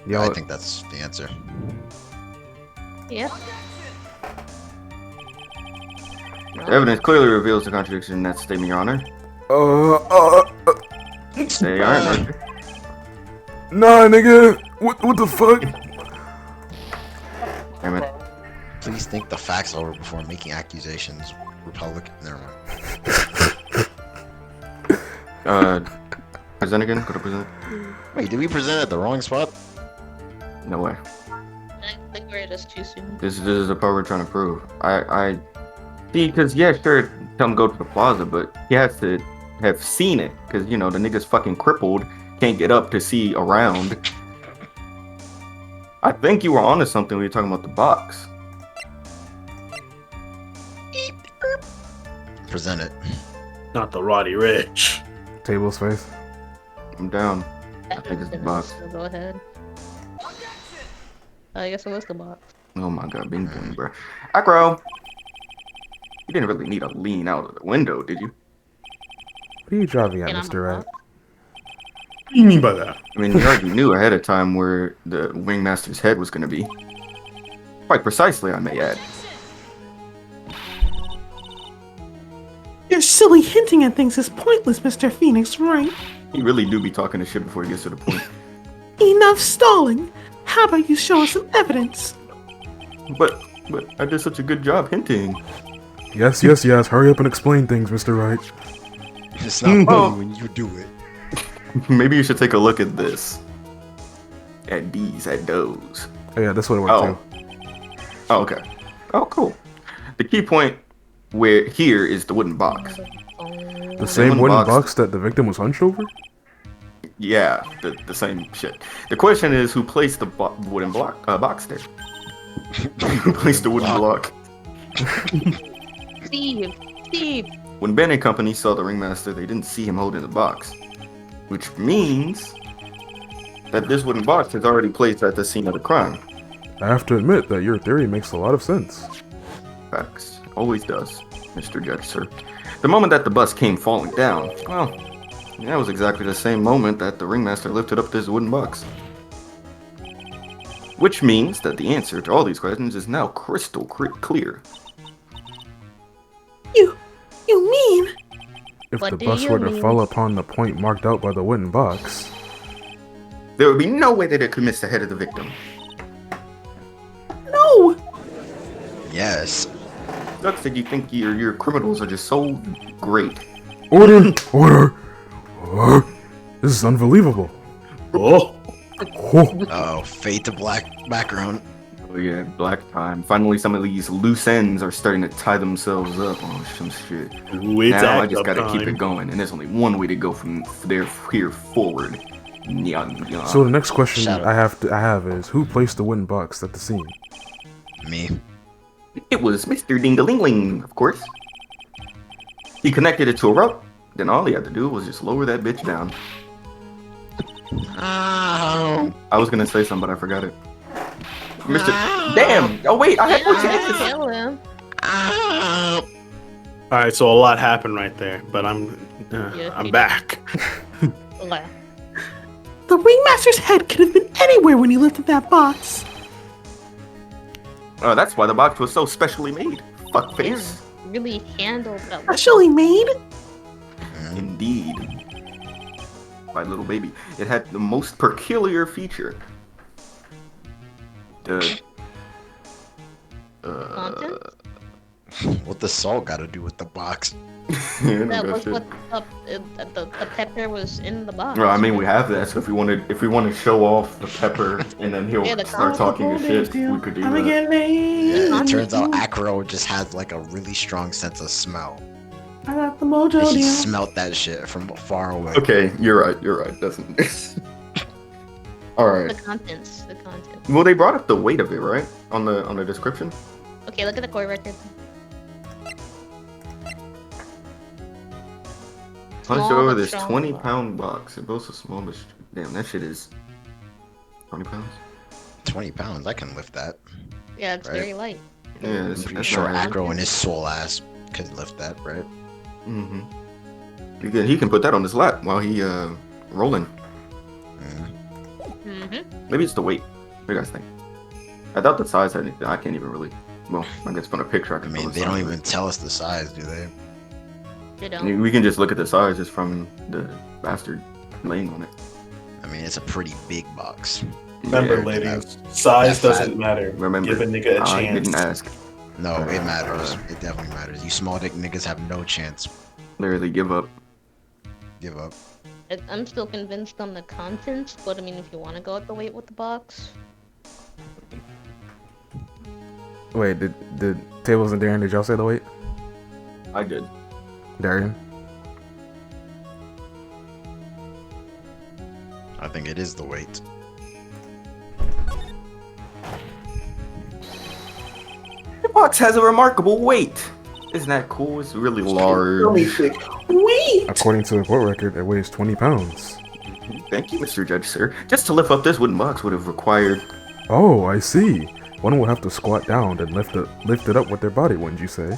Yeah, I think that's the answer. Yeah. The evidence clearly reveals the contradiction in that statement, Your Honor. They aren't. Nah, nigga. What the fuck? Damn it. Please think the facts over before making accusations. Republican. Never mind. Present again? Go to present. Wait, did we present at the wrong spot? No way. Click Or just too soon. This is the part we're trying to prove. I see, because yeah, sure, tell him go to the plaza, but he has to have seen it, because you know the nigga's fucking crippled, can't get up to see around. I think you were onto something when you were talking about the box. Present it. Not the Roddy Rich. Table's face. I'm down. I think it's the box. So go ahead. I guess it was the box. Oh my god, bing bing, bro. Acro! You didn't really need to lean out of the window, did you? What are you driving at, And I'm Mr. Wright? What do you mean by that? I mean, you already knew ahead of time where the Wingmaster's head was going to be. Quite precisely, I may add. Your silly hinting at things is pointless, Mr. Phoenix, right? He really do be talking to shit before he gets to the point. Enough stalling! How about you show us some evidence? But I did such a good job hinting. Yes, yes, yes. Hurry up and explain things, Mr. Wright. It's not funny when you do it. Maybe you should take a look at this. At these, at those. Oh, yeah, that's what it worked Oh. Oh, okay. Oh, cool. The key point here is the wooden box. too. The same wooden box that the victim was hunched over? Yeah, the same shit. The question is, who placed the wooden box there? Who placed the wooden block? Steve! When Ben and company saw the ringmaster, they didn't see him holding the box. Which means that this wooden box is already placed at the scene of the crime. I have to admit that your theory makes a lot of sense. Facts. Always does, Mr. Judge, sir. The moment that the bus came falling down, well, that was exactly the same moment that the ringmaster lifted up this wooden box. Which means that the answer to all these questions is now crystal clear. You mean? If What the do bus you were to mean? fall upon the point marked out by the wooden box, There would be no way that it could miss the head of the victim. No! Yes. Sucks that you think your criminals are just so great. Order! Order! This is unbelievable. Oh, Oh, Oh, fade to black background. Oh yeah, black time. Finally, some of these loose ends are starting to tie themselves up. Oh, some shit. ooh, it's Now I act just up gotta time. keep it going, and there's only one way to go from here forward. Yeah. so the next question Shut up. I have is, who placed the wooden box at the scene? Me. It was Mr. Ding-a-ling-ling, of course. He connected it to a rope. Then all he had to do was just lower that bitch down. Oh. I was gonna say something, but I forgot it. Mr. Damn! Oh wait, I had more chances. Kill him. Oh. All right, so a lot happened right there, but I'm Yeah, back. Yeah. The ringmaster's head could have been anywhere when he lifted that box. Oh, that's why the box was so specially made. Fuckface. Really handled that. Specially made? Indeed. My little baby. It had the most peculiar feature. The Content? What the salt got to do with the box? That was what the pepper was in the box. Well, I mean, we have that, so if we want to show off the pepper, and then he'll Yeah, the start talking his shit, we could do I'm that. getting paid. Yeah, it turns out Acro just has like a really strong sense of smell. I got the mojo He deal. smelt that shit from far away. Okay, you're right. Doesn't. All The right. contents. Well, they brought up the weight of it, right? On the description. Okay, look at the court record. Punched Small over but this strong 20-pound box. It boasts a small but damn, that shit is 20 pounds. 20 pounds, I can lift that. Yeah, it's Right. very light. Yeah, I'm that's pretty sure not heavy. Acro and his soul ass could lift that, right? Mm-hmm. He can put that on his lap while he rolling. Mm-hmm. Maybe it's the weight. What do you guys think? I doubt the size. I can't even really. Well, I guess from a picture I I can. mean, tell the they don't size. even tell us the size, do they? You I know. mean, we can just look at the size just from the bastard laying on it. I mean, it's a pretty big box. Remember, Yeah, ladies, size that doesn't fat. matter. Remember, Give a nigga a I chance. didn't ask. No, it matters. It definitely matters. You small dick niggas have no chance. Literally give up. Give up. I'm still convinced on the contents, but I mean, if you want to go at the weight with the box, Wait, did Tables and Darren, did y'all say the weight? I did. Darian? I think it is the weight. The box has a remarkable weight. Isn't that cool? It's really large. Wait! According to the court record, it weighs 20 pounds. Thank you, Mr. Judge, sir. Just to lift up this wooden box would have required... Oh, I see. One would have to squat down and lift it up with their body, wouldn't you say?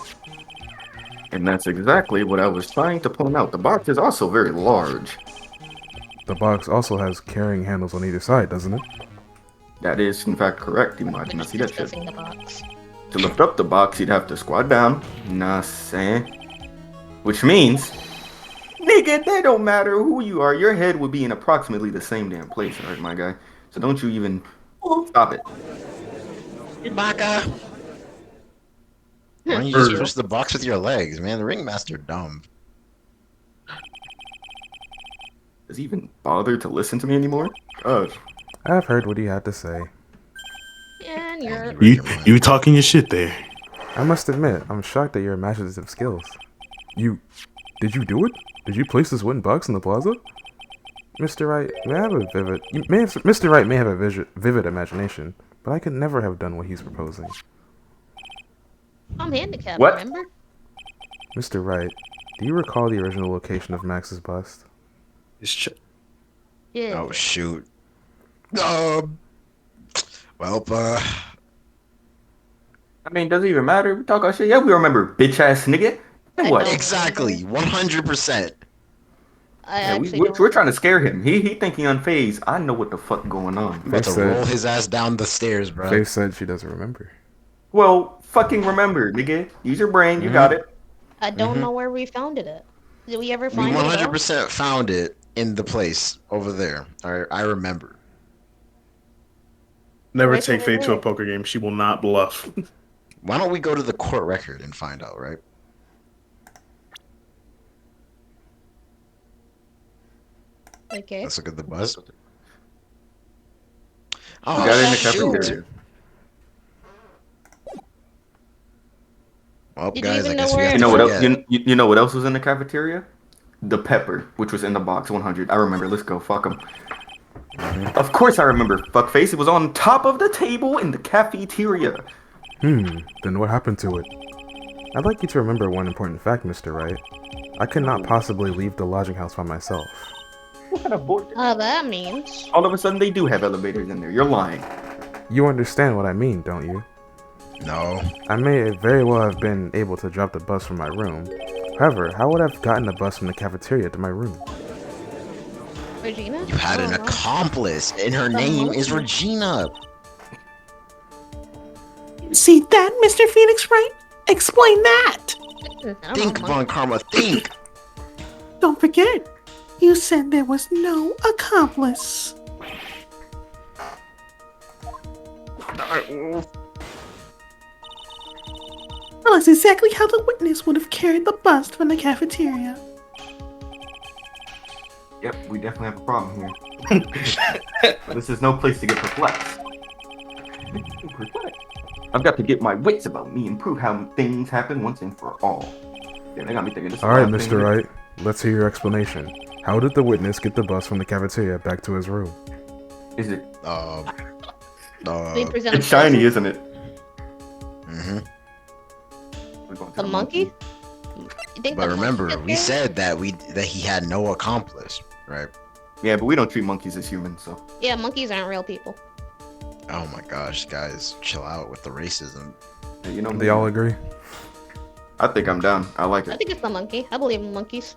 And that's exactly what I was trying to point out. The box is also very large. The box also has carrying handles on either side, doesn't it? That is, in fact, correct. You might not see that shit. Discussing the box. To lift up the box, you'd have to squat down. Nah, saying. Which means, nigga, that don't matter who you are. Your head would be in approximately the same damn place, alright, my guy? So don't you even stop it. Baka. Why don't you just push the box with your legs, man? The ringmaster dumb. Does he even bother to listen to me anymore? Gosh. I've heard what he had to say. And you're... You talking your shit there. I must admit, I'm shocked at your imaginative skills. Did you do it? Did you place this wooden box in the plaza? Mr. Wright may have a vivid... Mr. Wright may have a vivid imagination, but I could never have done what he's proposing. I'm handicapped, What? remember? Mr. Wright, do you recall the original location of Max's bust? Yeah. Oh shoot. Well, I mean, does it even matter? We talk about shit. Yeah, we remember, bitch ass nigga. And I what? don't. exactly, 100%. Yeah, we're trying to scare him. He think he unfazed. I know what the fuck going on. I'm about to roll his ass down the stairs, bro. Faith said she doesn't remember. Well, fucking remember, nigga. Use your brain. You got it. I don't know where we found it at. Did we ever We find it? 100% found it in the place over there. I remember. Never Right take over Faith to there. a poker game. She will not bluff. Why don't we go to the court record and find out, right? Okay. Let's look at the buzz. We Oh, got it in the shoot. cafeteria. Well, Did you guys, even I know guess we where have You to know what else? forget. You know what else was in the cafeteria? The pepper, which was in the box 100. I remember. Let's go. Fuck him. Of course I remember. Fuckface. It was on top of the table in the cafeteria. Then what happened to it? I'd like you to remember one important fact, Mr. Wright. I could not possibly leave the lodging house by myself. What kind of bullshit? That means... All of a sudden, they do have elevators in there. You're lying. You understand what I mean, don't you? No. I may very well have been able to drop the bus from my room. However, how would I have gotten the bus from the cafeteria to my room? Regina? You had an accomplice, and her name is Regina. See that, Mr. Phoenix Wright? Explain that! Think, Von Karma, think. Don't forget, you said there was no accomplice. Well, that's exactly how the witness would have carried the bust from the cafeteria. Yep, we definitely have a problem here. This is no place to get perplexed. I've got to get my wits about me and prove how things happen once and for all. Yeah, they got me thinking this. Alright, Mr. Wright. Let's hear your explanation. How did the witness get the bus from the cafeteria back to his room? Is it? They present It's shiny, isn't it? Mm-hmm. We're going to The monkey? You think But the remember, monkey we did said that he had no accomplice, right? Yeah, but we don't treat monkeys as humans, so. Yeah, monkeys aren't real people. Oh my gosh, guys, chill out with the racism. Yeah, you know, They all agree? I think I'm down. I like I it. think it's the monkey. I believe in monkeys.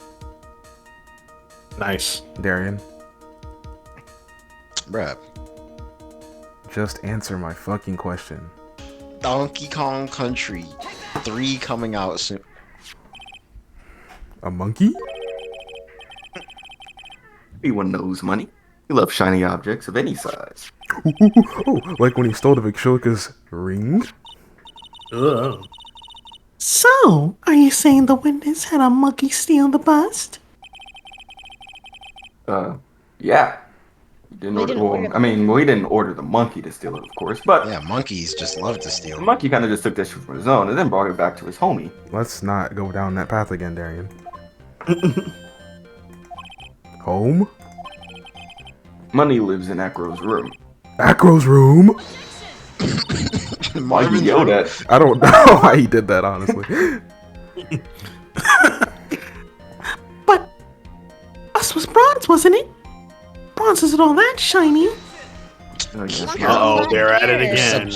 Nice. Darian, Bruh. just answer my fucking question. Donkey Kong Country 3 coming out soon. A monkey? Everyone knows money. We love shiny objects of any size. Oh, like when he stole the Victualica's ring? Ugh. So, are you saying the witness had a monkey steal the bust? Yeah. Didn't order. Well, I mean, he didn't order the monkey to steal it, of course. But yeah, monkeys just love to steal. The monkey kind of just took that shit from his own and then brought it back to his homie. Let's not go down that path again, Darian. Home? Money lives in Acro's room. Acro's room? Why you yelled at? I don't know why he did that, honestly. But us was bronze, wasn't it? Bronze isn't all that shiny. Uh-oh, they're at it again.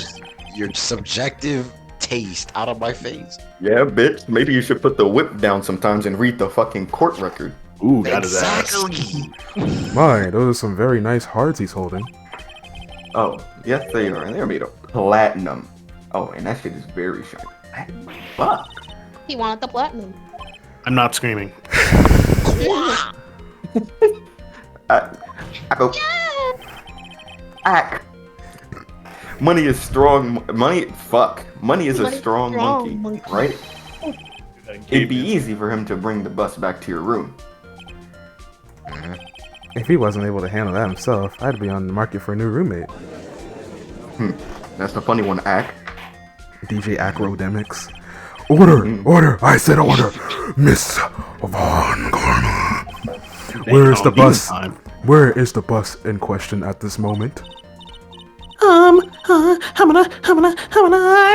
Your subjective taste out of my face. Yeah, bitch. Maybe you should put the whip down sometimes and read the fucking court record. Ooh, got his ass. My, those are some very nice hearts he's holding. Oh, yes they are. And they're made of platinum. Oh, and that shit is very shiny. Fuck. He wanted the platinum. I'm not screaming. I go. Ack. Money is strong. Money is a strong monkey, right? It'd be easy for him to bring the bus back to your room. If he wasn't able to handle that himself, I'd be on the market for a new roommate. That's the funny one, Ack. DJ Acrodemics. Order! I said order! Miss Von Karma. Where is the bus? Where is the bus in question at this moment? I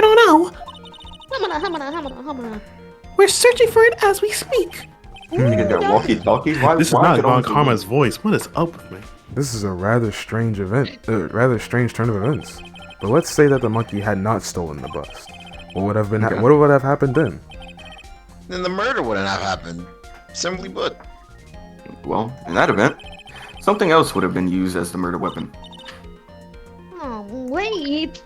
don't know. We're searching for it as we speak. Nigga got walkie-talkies? This is not Von Karma's voice. What is up with me? This is a rather strange rather strange turn of events. But let's say that the monkey had not stolen the bus. What would have been? What would have happened then? Then the murder wouldn't have happened. Simply put. Well, in that event, something else would have been used as the murder weapon. Oh, wait.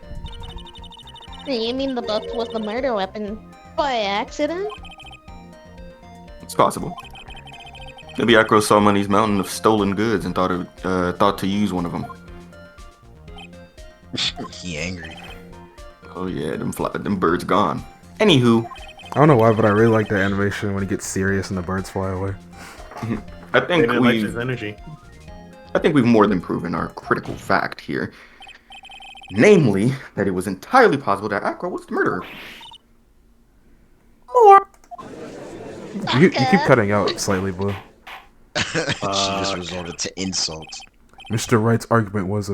You mean the bus was the murder weapon by accident? It's possible. Maybe Acro saw Money's mountain of stolen goods and thought to use one of them. He angry. Oh yeah, them birds gone. Anywho, I don't know why, but I really like that animation when he gets serious and the birds fly away. I think we've more than proven our critical fact here. Namely, that it was entirely possible that Acro was the murderer. More. You keep cutting out slightly, Blue. She just resorted to insults. Mr. Wright's argument was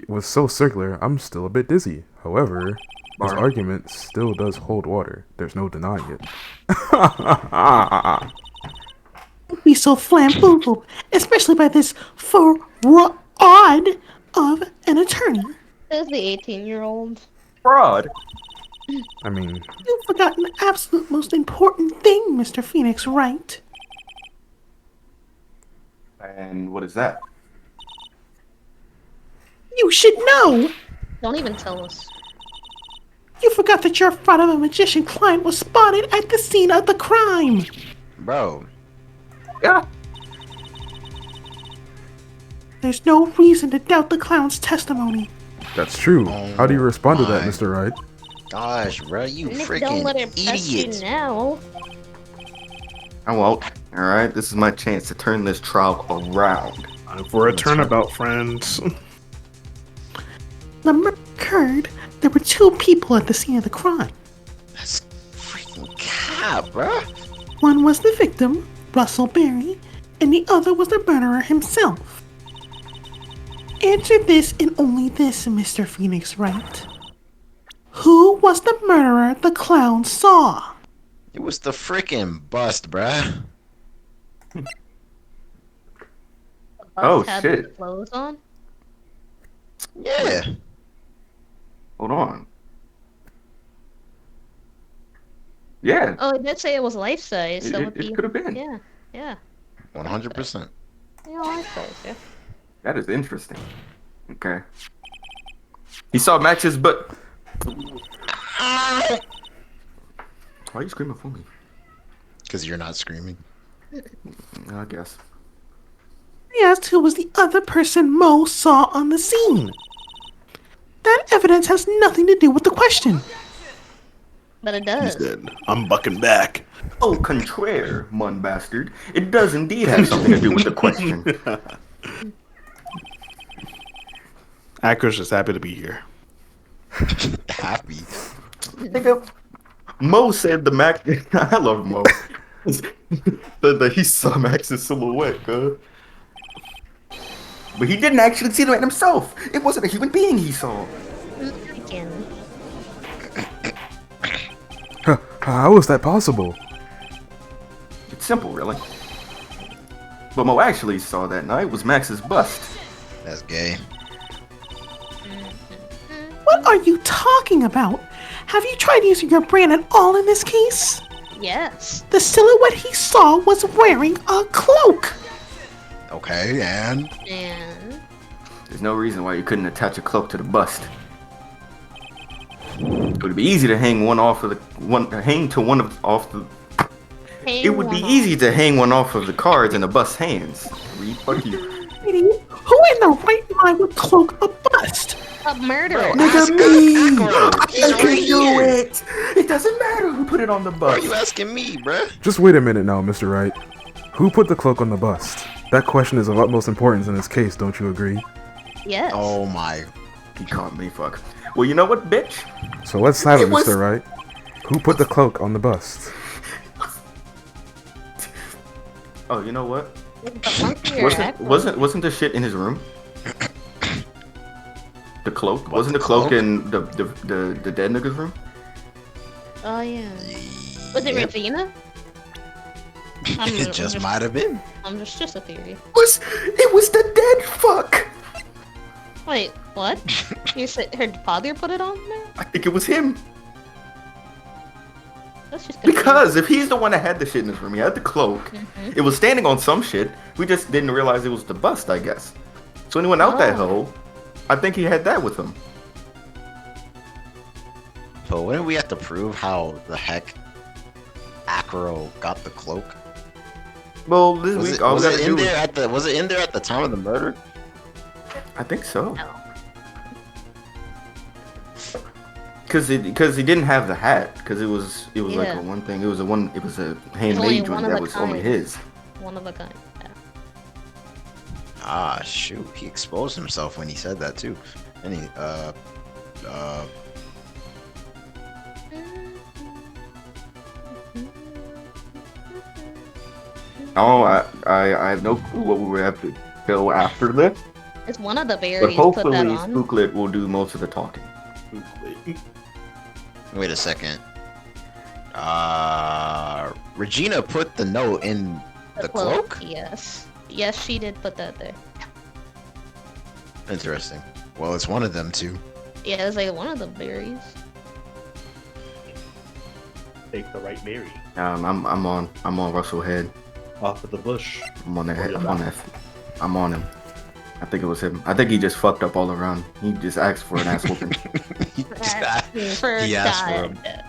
was so circular, I'm still a bit dizzy. However, his argument still does hold water. There's no denying it. Don't be so flamboyant, especially by this fraud of an attorney. There's the 18-year-old. Fraud. I mean, You've forgotten the absolute most important thing, Mr. Phoenix Wright. And what is that? You should know! Don't even tell us. You forgot that your fraud of a magician client was spotted at the scene of the crime! Bro. Yeah. There's no reason to doubt the clown's testimony. that's true. How do you respond to that, Mr. Wright? Gosh, bro, you Nick, freaking don't let it press you idiot. now. I won't. Alright, this is my chance to turn this trial around. Time for a turnabout, friends. The murder occurred. There were two people at the scene of the crime. That's freaking cap, bro. One was the victim, Russell Berry, and the other was the murderer himself. Answer this and only this, Mr. Phoenix Wright. Who was the murderer the clown saw? It was the freaking bust, bruh. Oh, Had shit. the clothes on? Yeah. Hold on. Yeah. Oh, it did say it was life size, so It could have been. Yeah. 100%. Yeah, life size, yeah. That is interesting. Okay. He saw matches, but... Why are you screaming for me? Because you're not screaming. I guess. He asked who was the other person Mo saw on the scene. That evidence has nothing to do with the question. But it does. I'm bucking back. Au contraire, mun bastard. It does indeed have something to do with the question. Acker's just happy to be here. Happy. Nigga, Mo said the Max. I love Mo. Said that he saw Max's silhouette, cuz. But he didn't actually see it himself. It wasn't a human being he saw. Again. How is that possible? It's simple, really. What Mo actually saw that night was Max's bust. That's gay. What are you talking about? Have you tried using your brain at all in this case? Yes. The silhouette he saw was wearing a cloak. Okay, and And There's no reason why you couldn't attach a cloak to the bust. It would be easy to hang one off of the It would be easy to hang one off of the cards in the bust's hands. Fuck you. Idiot. Who in the right mind would cloak a bust? a murderer. Nigga, me! I can do it! It doesn't matter who put it on the why bust. are you asking me, bruh? Just wait a minute now, Mr. Wright. Who put the cloak on the bust? That question is of utmost importance in this case, don't you agree? Yes. Oh my. He called me, fuck. Well, you know what, bitch? So let's have it, It was- Mr. Wright. Who put the cloak on the bust? Oh, you know what? The monkey or Echo? Wasn't the shit in his room? The cloak? Wasn't the cloak in the dead nigga's room? Oh yeah. Was it Yep. Regina? It just might have been. Just a theory. It was the dead fuck! Wait, what? You said her father put it on there? I think it was him. That's just Because if he's the one that had the shit in his room, he had the cloak. Mhm. It was standing on some shit. We just didn't realize it was the bust, I guess. So when he went out that Oh. hole, I think he had that with him. But wouldn't we have to prove how the heck Acro got the cloak? Well, this Was week it, all we was gotta it do in is... there at the was it in there at the time of the murder? I think so. No. Because he didn't have the hat. Because it was like Yeah. a one thing. It was a only handmade one one of that a was only kind. his. One of a kind. Yeah. Ah, shoot, he exposed himself when he said that too. And he Oh, I have no clue what we would have to go after this. It's one of the But berries put that hopefully on. Spooklet will do most of the talking. wait a second. Regina put the note in the cloak? Yes. Yes, she did put that there. Interesting. Well, it's one of them two. Yeah, it was like one of the berries. Take the right berry I'm on Russell Head. off of the bush. I'm on that head. I'm on him. I think it was him. I think he just fucked up all around. He just asked for an ass whooping. For He asked for God.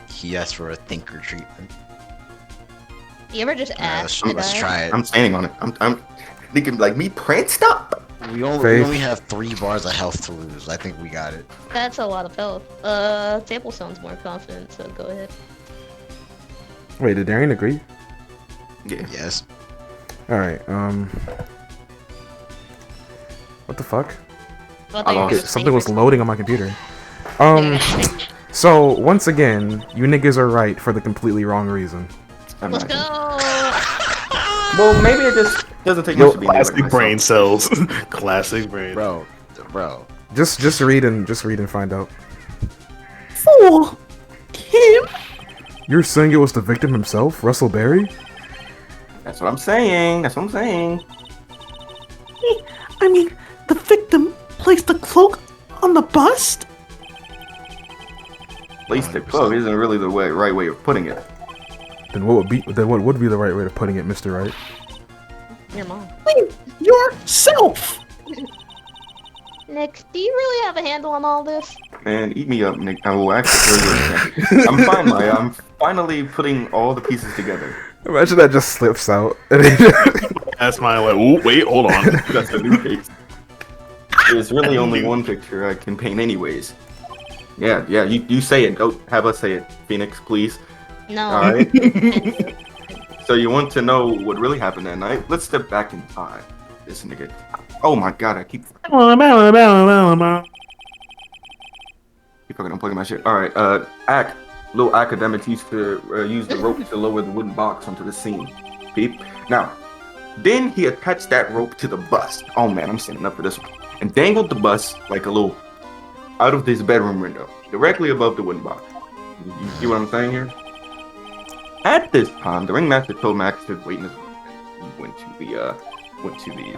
He asked for a thinker treatment. You ever just ask? Let's try it. I'm standing on it. I'm thinking like me pranced up. We Faith. only have 3 bars of health to lose. I think we got it. That's a lot of health. Table sounds more confident, so go ahead. Wait, did Darian agree? Yeah. Yes. Alright, what the fuck? I thought you were Okay, just something saying was for- loading on my computer. Yeah. So, once again, you niggas are right for the completely wrong reason. I'm Let's not- go! Well, maybe it just doesn't take Yo, much to be made like classic myself. brain cells. Classic brain. Bro. Just read and find out. Fool! Him? You're saying it was the victim himself, Russell Berry? That's what I'm saying. That's what I'm saying. I mean, the victim placed the cloak on the bust? At least the cloak isn't really the right way of putting it. Then what would be the right way of putting it, Mr. Wright? Your mom. Blame yourself! Nick, do you really have a handle on all this? Man, eat me up, Nick. I will actually. I'm finally putting all the pieces together. Imagine that just slips out. That's mine. Like, ooh, wait, hold on. That's a new case. There's really only one picture I can paint, anyways. Yeah. You say it. Go have us say it, Phoenix, please. No. All right. So you want to know what really happened that night? Let's step back in time. This nigga. Oh my god, I keep fucking unplugging my shit. Alright, little academics used to use the rope to lower the wooden box onto the scene. Peep. Now, then he attached that rope to the bus. Oh man, I'm standing up for this one. And dangled the bus like a little out of this bedroom window, directly above the wooden box. You see what I'm saying here? At this time, the ringmaster told Max to wait in his room. He went to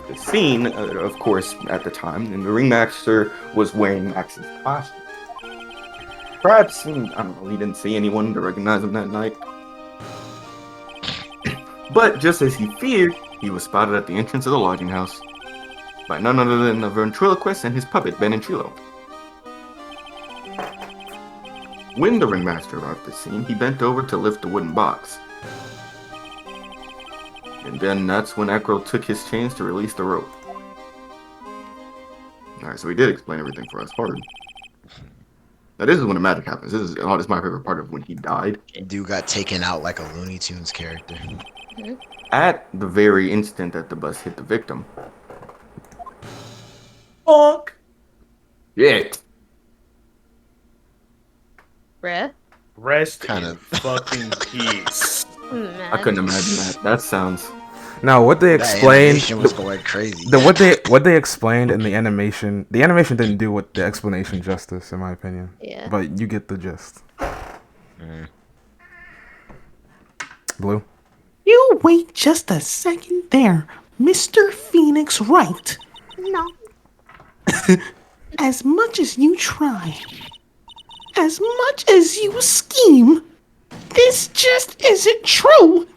the scene, of course, at the time, and the ringmaster was wearing Max's costume. Perhaps, I don't know, he didn't see anyone to recognize him that night. But just as he feared, he was spotted at the entrance of the lodging house by none other than the ventriloquist and his puppet, Ben and Trilo. When the ringmaster arrived at the scene, he bent over to lift the wooden box. And then that's when Acro took his chains to release the rope. Alright, so he did explain everything for us hard. Now this is when the magic happens. This is my favorite part of when he died. Dude got taken out like a Looney Tunes character. At the very instant that the bus hit the victim. Fuck. Shit. Bruh. Rest Kind in of. fucking peace. I couldn't imagine that. That sounds... Now, what they That explained, animation was going crazy. what they explained in the animation didn't do what the explanation justice, in my opinion. Yeah. But you get the gist. Blue. You wait just a second there, Mr. Phoenix Wright. No. As much as you try, as much as you scheme, this just isn't true.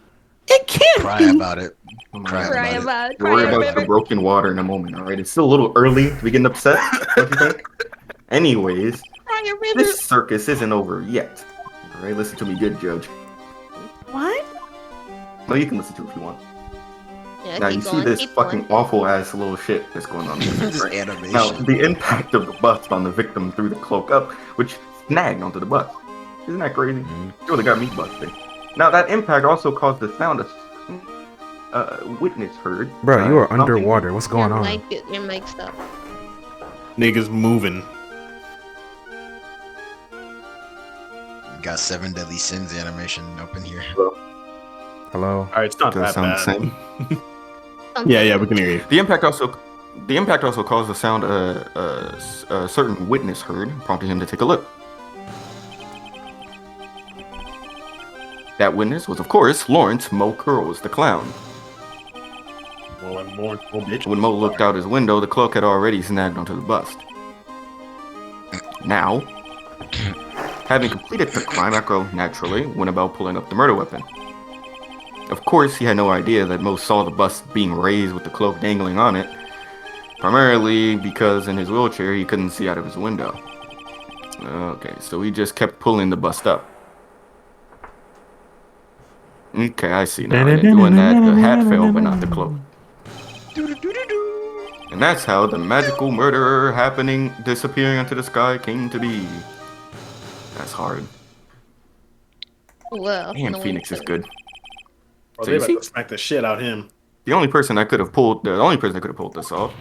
It can't Cry be. about it. Cry about it. We'll worry about the broken water in a moment, alright? It's still a little early to be getting upset, don't you think? Anyways, this circus isn't over yet. Alright, listen to me good, Judge. What? No, you can listen to it if you want. Yeah, Now, keep you see going, this keep fucking going. awful-ass little shit that's going on. This Right? animation. Now, the impact of the bus on the victim threw the cloak up, which snagged onto the bus. Isn't that crazy? It really got me busted. Now, that impact also caused the sound of witness heard. Bro, you are something- underwater. What's going on? Your mic stop. Niggas moving. Got 7 Deadly Sins animation up in here. Hello? Alright, it's not Does that sound bad. the same. Yeah, we can hear you. The impact also caused the sound a certain witness heard, prompting him to take a look. That witness was, of course, Lawrence Mo Curls, the clown. Well, I'm more bitch. When Mo looked out his window, the cloak had already snagged onto the bust. Now, having completed the crime, Echo naturally went about pulling up the murder weapon. Of course, he had no idea that Mo saw the bust being raised with the cloak dangling on it, primarily because in his wheelchair he couldn't see out of his window. Okay, so he just kept pulling the bust up. Okay, I see now. And doing that, the hat fell, but not the cloak. And that's how the magical murderer disappearing into the sky came to be. That's hard. Well, Damn, no Phoenix is one good. Oh, So they you about see? to smack the shit out him. The only person that could have pulled this off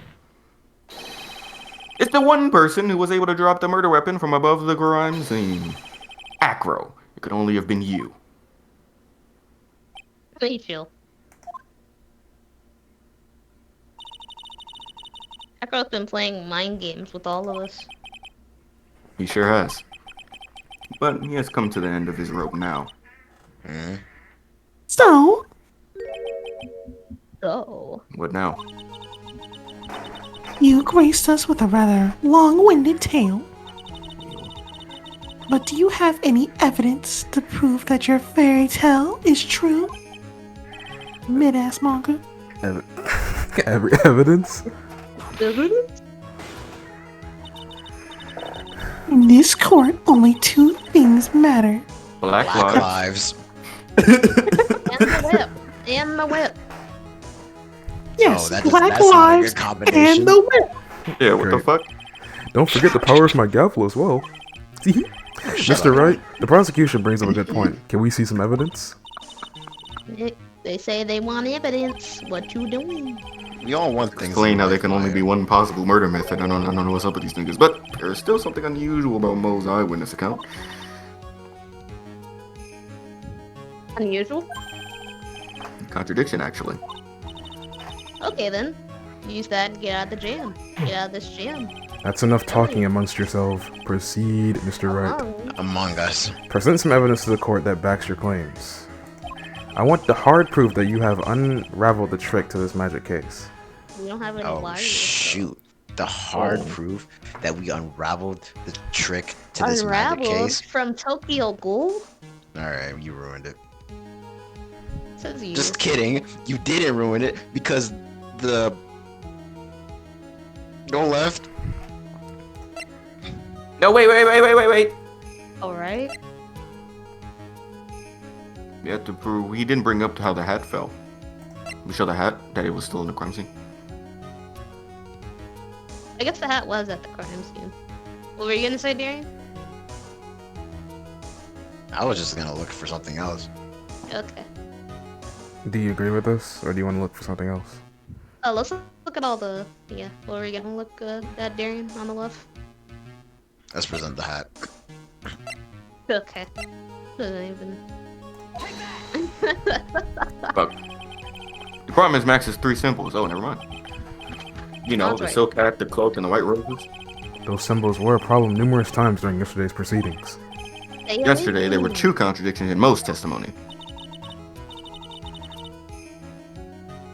is the one person who was able to drop the murder weapon from above the crime scene. Acro. It could only have been you. How do you feel? Acro's been playing mind games with all of us. He sure has. But he has come to the end of his rope now. So, Oh. What now? you graced us with a rather long-winded tale. But do you have any evidence to prove that your fairy tale is true? Mid-ass manga. Evidence? In this court, only 2 things matter. Black Black Lives. Lives. And the whip. And the whip. Yes, that does- Black that sounds like a Lives good combination. and the whip. Yeah, what the Great. fuck? Don't forget the power of my gavel as well. Mr. Wright, the prosecution brings up a good point. Can we see some evidence? They say they want evidence. What you doing? We all want things. Explain how there can only be one possible murder method. I don't know what's up with these niggas, but there's still something unusual about Mo's eyewitness account. Unusual? Contradiction, actually. Okay then. Use that and get out of the jam. Get out of this jam. That's enough talking amongst yourselves. Proceed, Mr. Wright. Among Us. Present some evidence to the court that backs your claims. I want the hard proof that you have unraveled the trick to this magic case. We don't have any Oh wires. shoot! The hard proof that we unraveled the trick to this magic case. From Tokyo Ghoul? All right, you ruined it. Says you. Just kidding. You didn't ruin it because the go left. No, wait. Alright. You have to prove he didn't bring up how the hat fell. We show the hat that it was still in the crime scene. I guess the hat was at the crime scene. What were you gonna say, Darian? I was just gonna look for something else. Okay. Do you agree with this, or do you want to look for something else? Let's look at all the... Yeah, what were you gonna look at, Darian, on the left? Let's present the hat. Okay. Doesn't even... But the problem is Max is 3 symbols. Oh, never mind. You know, That's the right. silk hat, the cloak, and the white roses. Those symbols were a problem numerous times during yesterday's proceedings. Yesterday, there were 2 contradictions in Mo's testimony.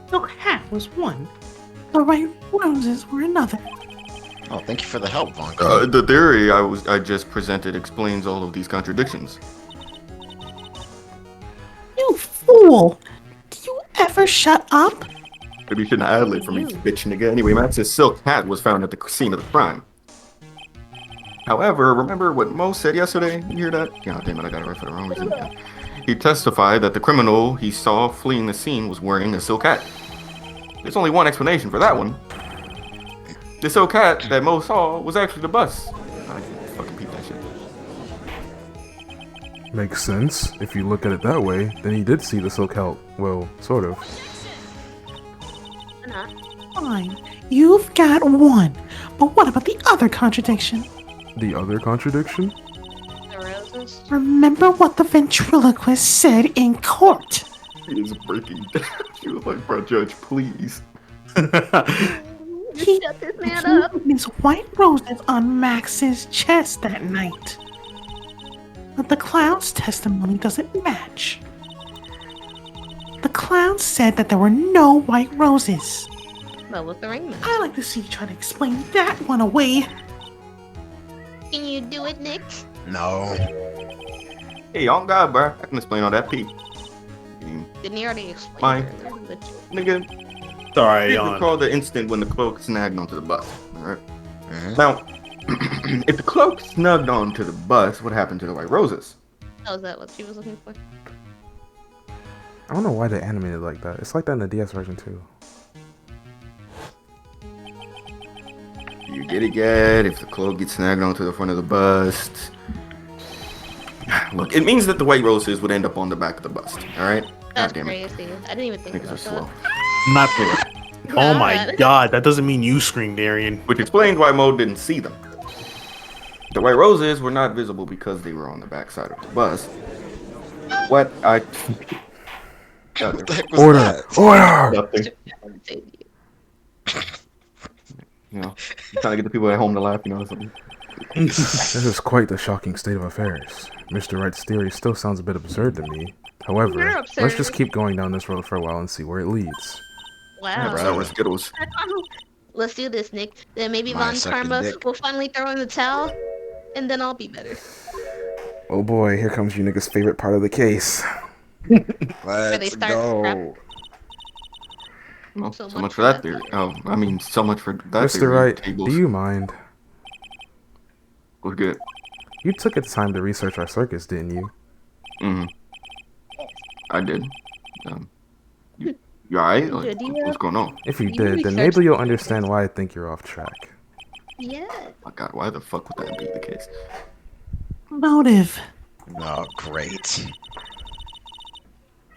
Silk hat was one. The white roses were another. Oh, thank you for the help, Vonka. The theory I just presented explains all of these contradictions. You fool! Do you ever shut up? Maybe you shouldn't ad-lib for me, bitch nigga. Anyway, Max's silk hat was found at the scene of the crime. However, remember what Mo said yesterday? You hear that? Yeah, damn it, I got it right for the wrong reason. Yeah. He testified that the criminal he saw fleeing the scene was wearing a silk hat. There's only one explanation for that one. The silk hat that Mo saw was actually the bus. I fucking peep that shit. Makes sense. If you look at it that way, then he did see the silk hat. Well, sort of. Fine. You've got one. But what about the other contradiction? The other contradiction? The roses? Remember what the ventriloquist said in court. He is breaking down. She was like, bro, judge, please. He Shut this man up! Miss white roses on Max's chest that night. But the clown's testimony doesn't match. The clown said that there were no white roses. Well, with the ring then. I'd like to see you try to explain that one away. Can you do it, Nick? No. Hey, on God, bro. I can explain all that, Pete. Didn't he already explain Mine. it earlier? But... Nigga, Sorry, please Yon. recall the instant when the cloak snagged onto the bus. Alright? Mhm. Now, if the cloak snugged onto the bus, what happened to the white roses? Oh, is that what she was looking for? I don't know why they animated it like that. It's like that in the DS version too. You get it, Gad? If the cloak gets snagged onto the front of the bust. Look, it means that the white roses would end up on the back of the bust. Alright? That's God damn it. crazy. I didn't even think Niggas are about slow. that. Not there. Oh my god, that doesn't mean you scream, Darian. Which explains why Mo didn't see them. The white roses were not visible because they were on the back side of the bus. What I... What the heck was Order! that? Order! Nothing. You know, I'm trying to get the people at home to laugh, you know, something. This is quite the shocking state of affairs. Mr. Wright's theory still sounds a bit absurd to me. However, You're let's absurd. just keep going down this road for a while and see where it leads. Wow. That was Skittles. Let's do this, Nick. Then maybe My Von second Karma dick. will finally throw in the towel, and then I'll be better. Oh boy, here comes you niggas' favorite part of the case. Let's start go. Well, so much for that theory. Oh, I mean, so much for that Mr. theory. Wright, Tables. do you mind? Was good. You took the time to research our circus, didn't you? Mm-hmm. I did. You alright? Like, Did you? what's going on? If you You did, then researched maybe you'll it. understand why I think you're off track. Yeah. Oh my god, why the fuck would that be the case? Motive. Oh, great.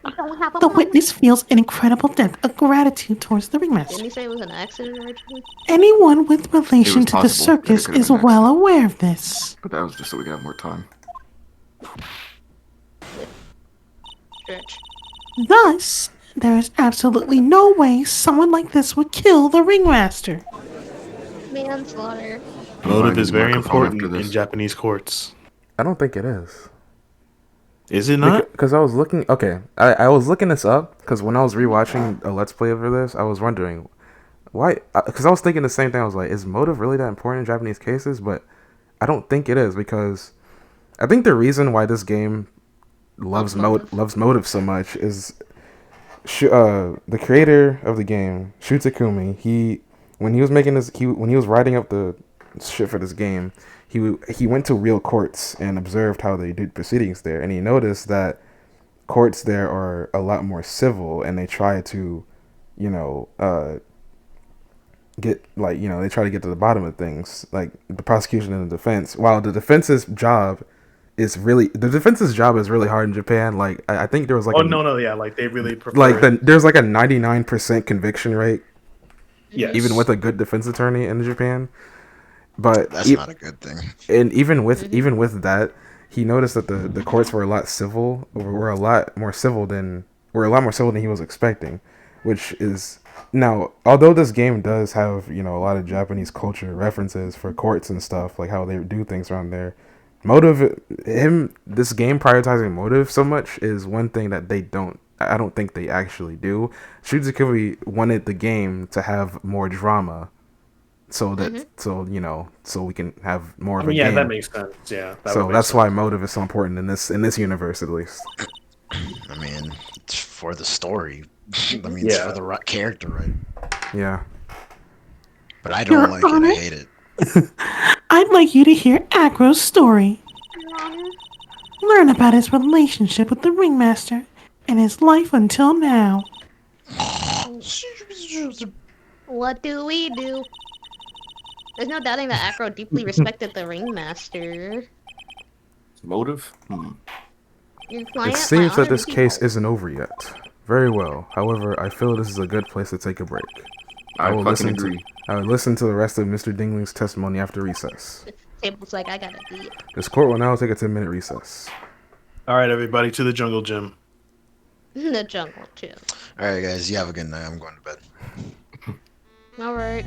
The witness feels an incredible depth of gratitude towards the ringmaster. Didn't he say it was an accident originally? Anyone with relation to the circus is well aware of this. But that was just so we could have more time. Stretch. Thus, there is absolutely no way someone like this would kill the ringmaster. Manslaughter. Motive is very important in Japanese courts. I don't think it is. Is it not? Because I was looking... Okay, I was looking this up, because when I was rewatching a Let's Play over this, I was wondering, why... Because I was thinking the same thing. I was like, is motive really that important in Japanese cases? But I don't think it is, because I think the reason why this game loves motive so much is... the creator of the game, Shu Takumi, when he was writing up the shit for this game, he went to real courts and observed how they did proceedings there, and he noticed that courts there are a lot more civil, and they try to, they try to get to the bottom of things, like the prosecution and the defense. While the defense's job is really hard in Japan. Like I think there was like they really prefer there's like a 99% conviction rate. Yes. Even with a good defense attorney in Japan. But that's not a good thing. And even with that, he noticed that the courts were a lot more civil than he was expecting, which is now, although this game does have, a lot of Japanese culture references for courts and stuff, like how they do things around there. This game prioritizing motive so much is one thing that I don't think they actually do. Shuzuki wanted the game to have more drama, so that so we can have more of a game. Yeah, that makes sense. Yeah, that's why motive is so important in this universe, at least. I mean, it's for the story. I mean, it's for the right character, right? Yeah. But I don't like it. I hate it. I'd like you to hear Acro's story. Learn about his relationship with the ringmaster and his life until now. What do we do? There's no doubting that Acro deeply respected the ringmaster. Motive? It seems that this case isn't over yet. Very well. However, I feel this is a good place to take a break. I will listen to the rest of Mr. Dingling's testimony after recess. Table's like, I gotta eat. This court will now take a 10-minute recess. All right, everybody, to the jungle gym. The jungle gym. All right, guys, you have a good night. I'm going to bed. All right.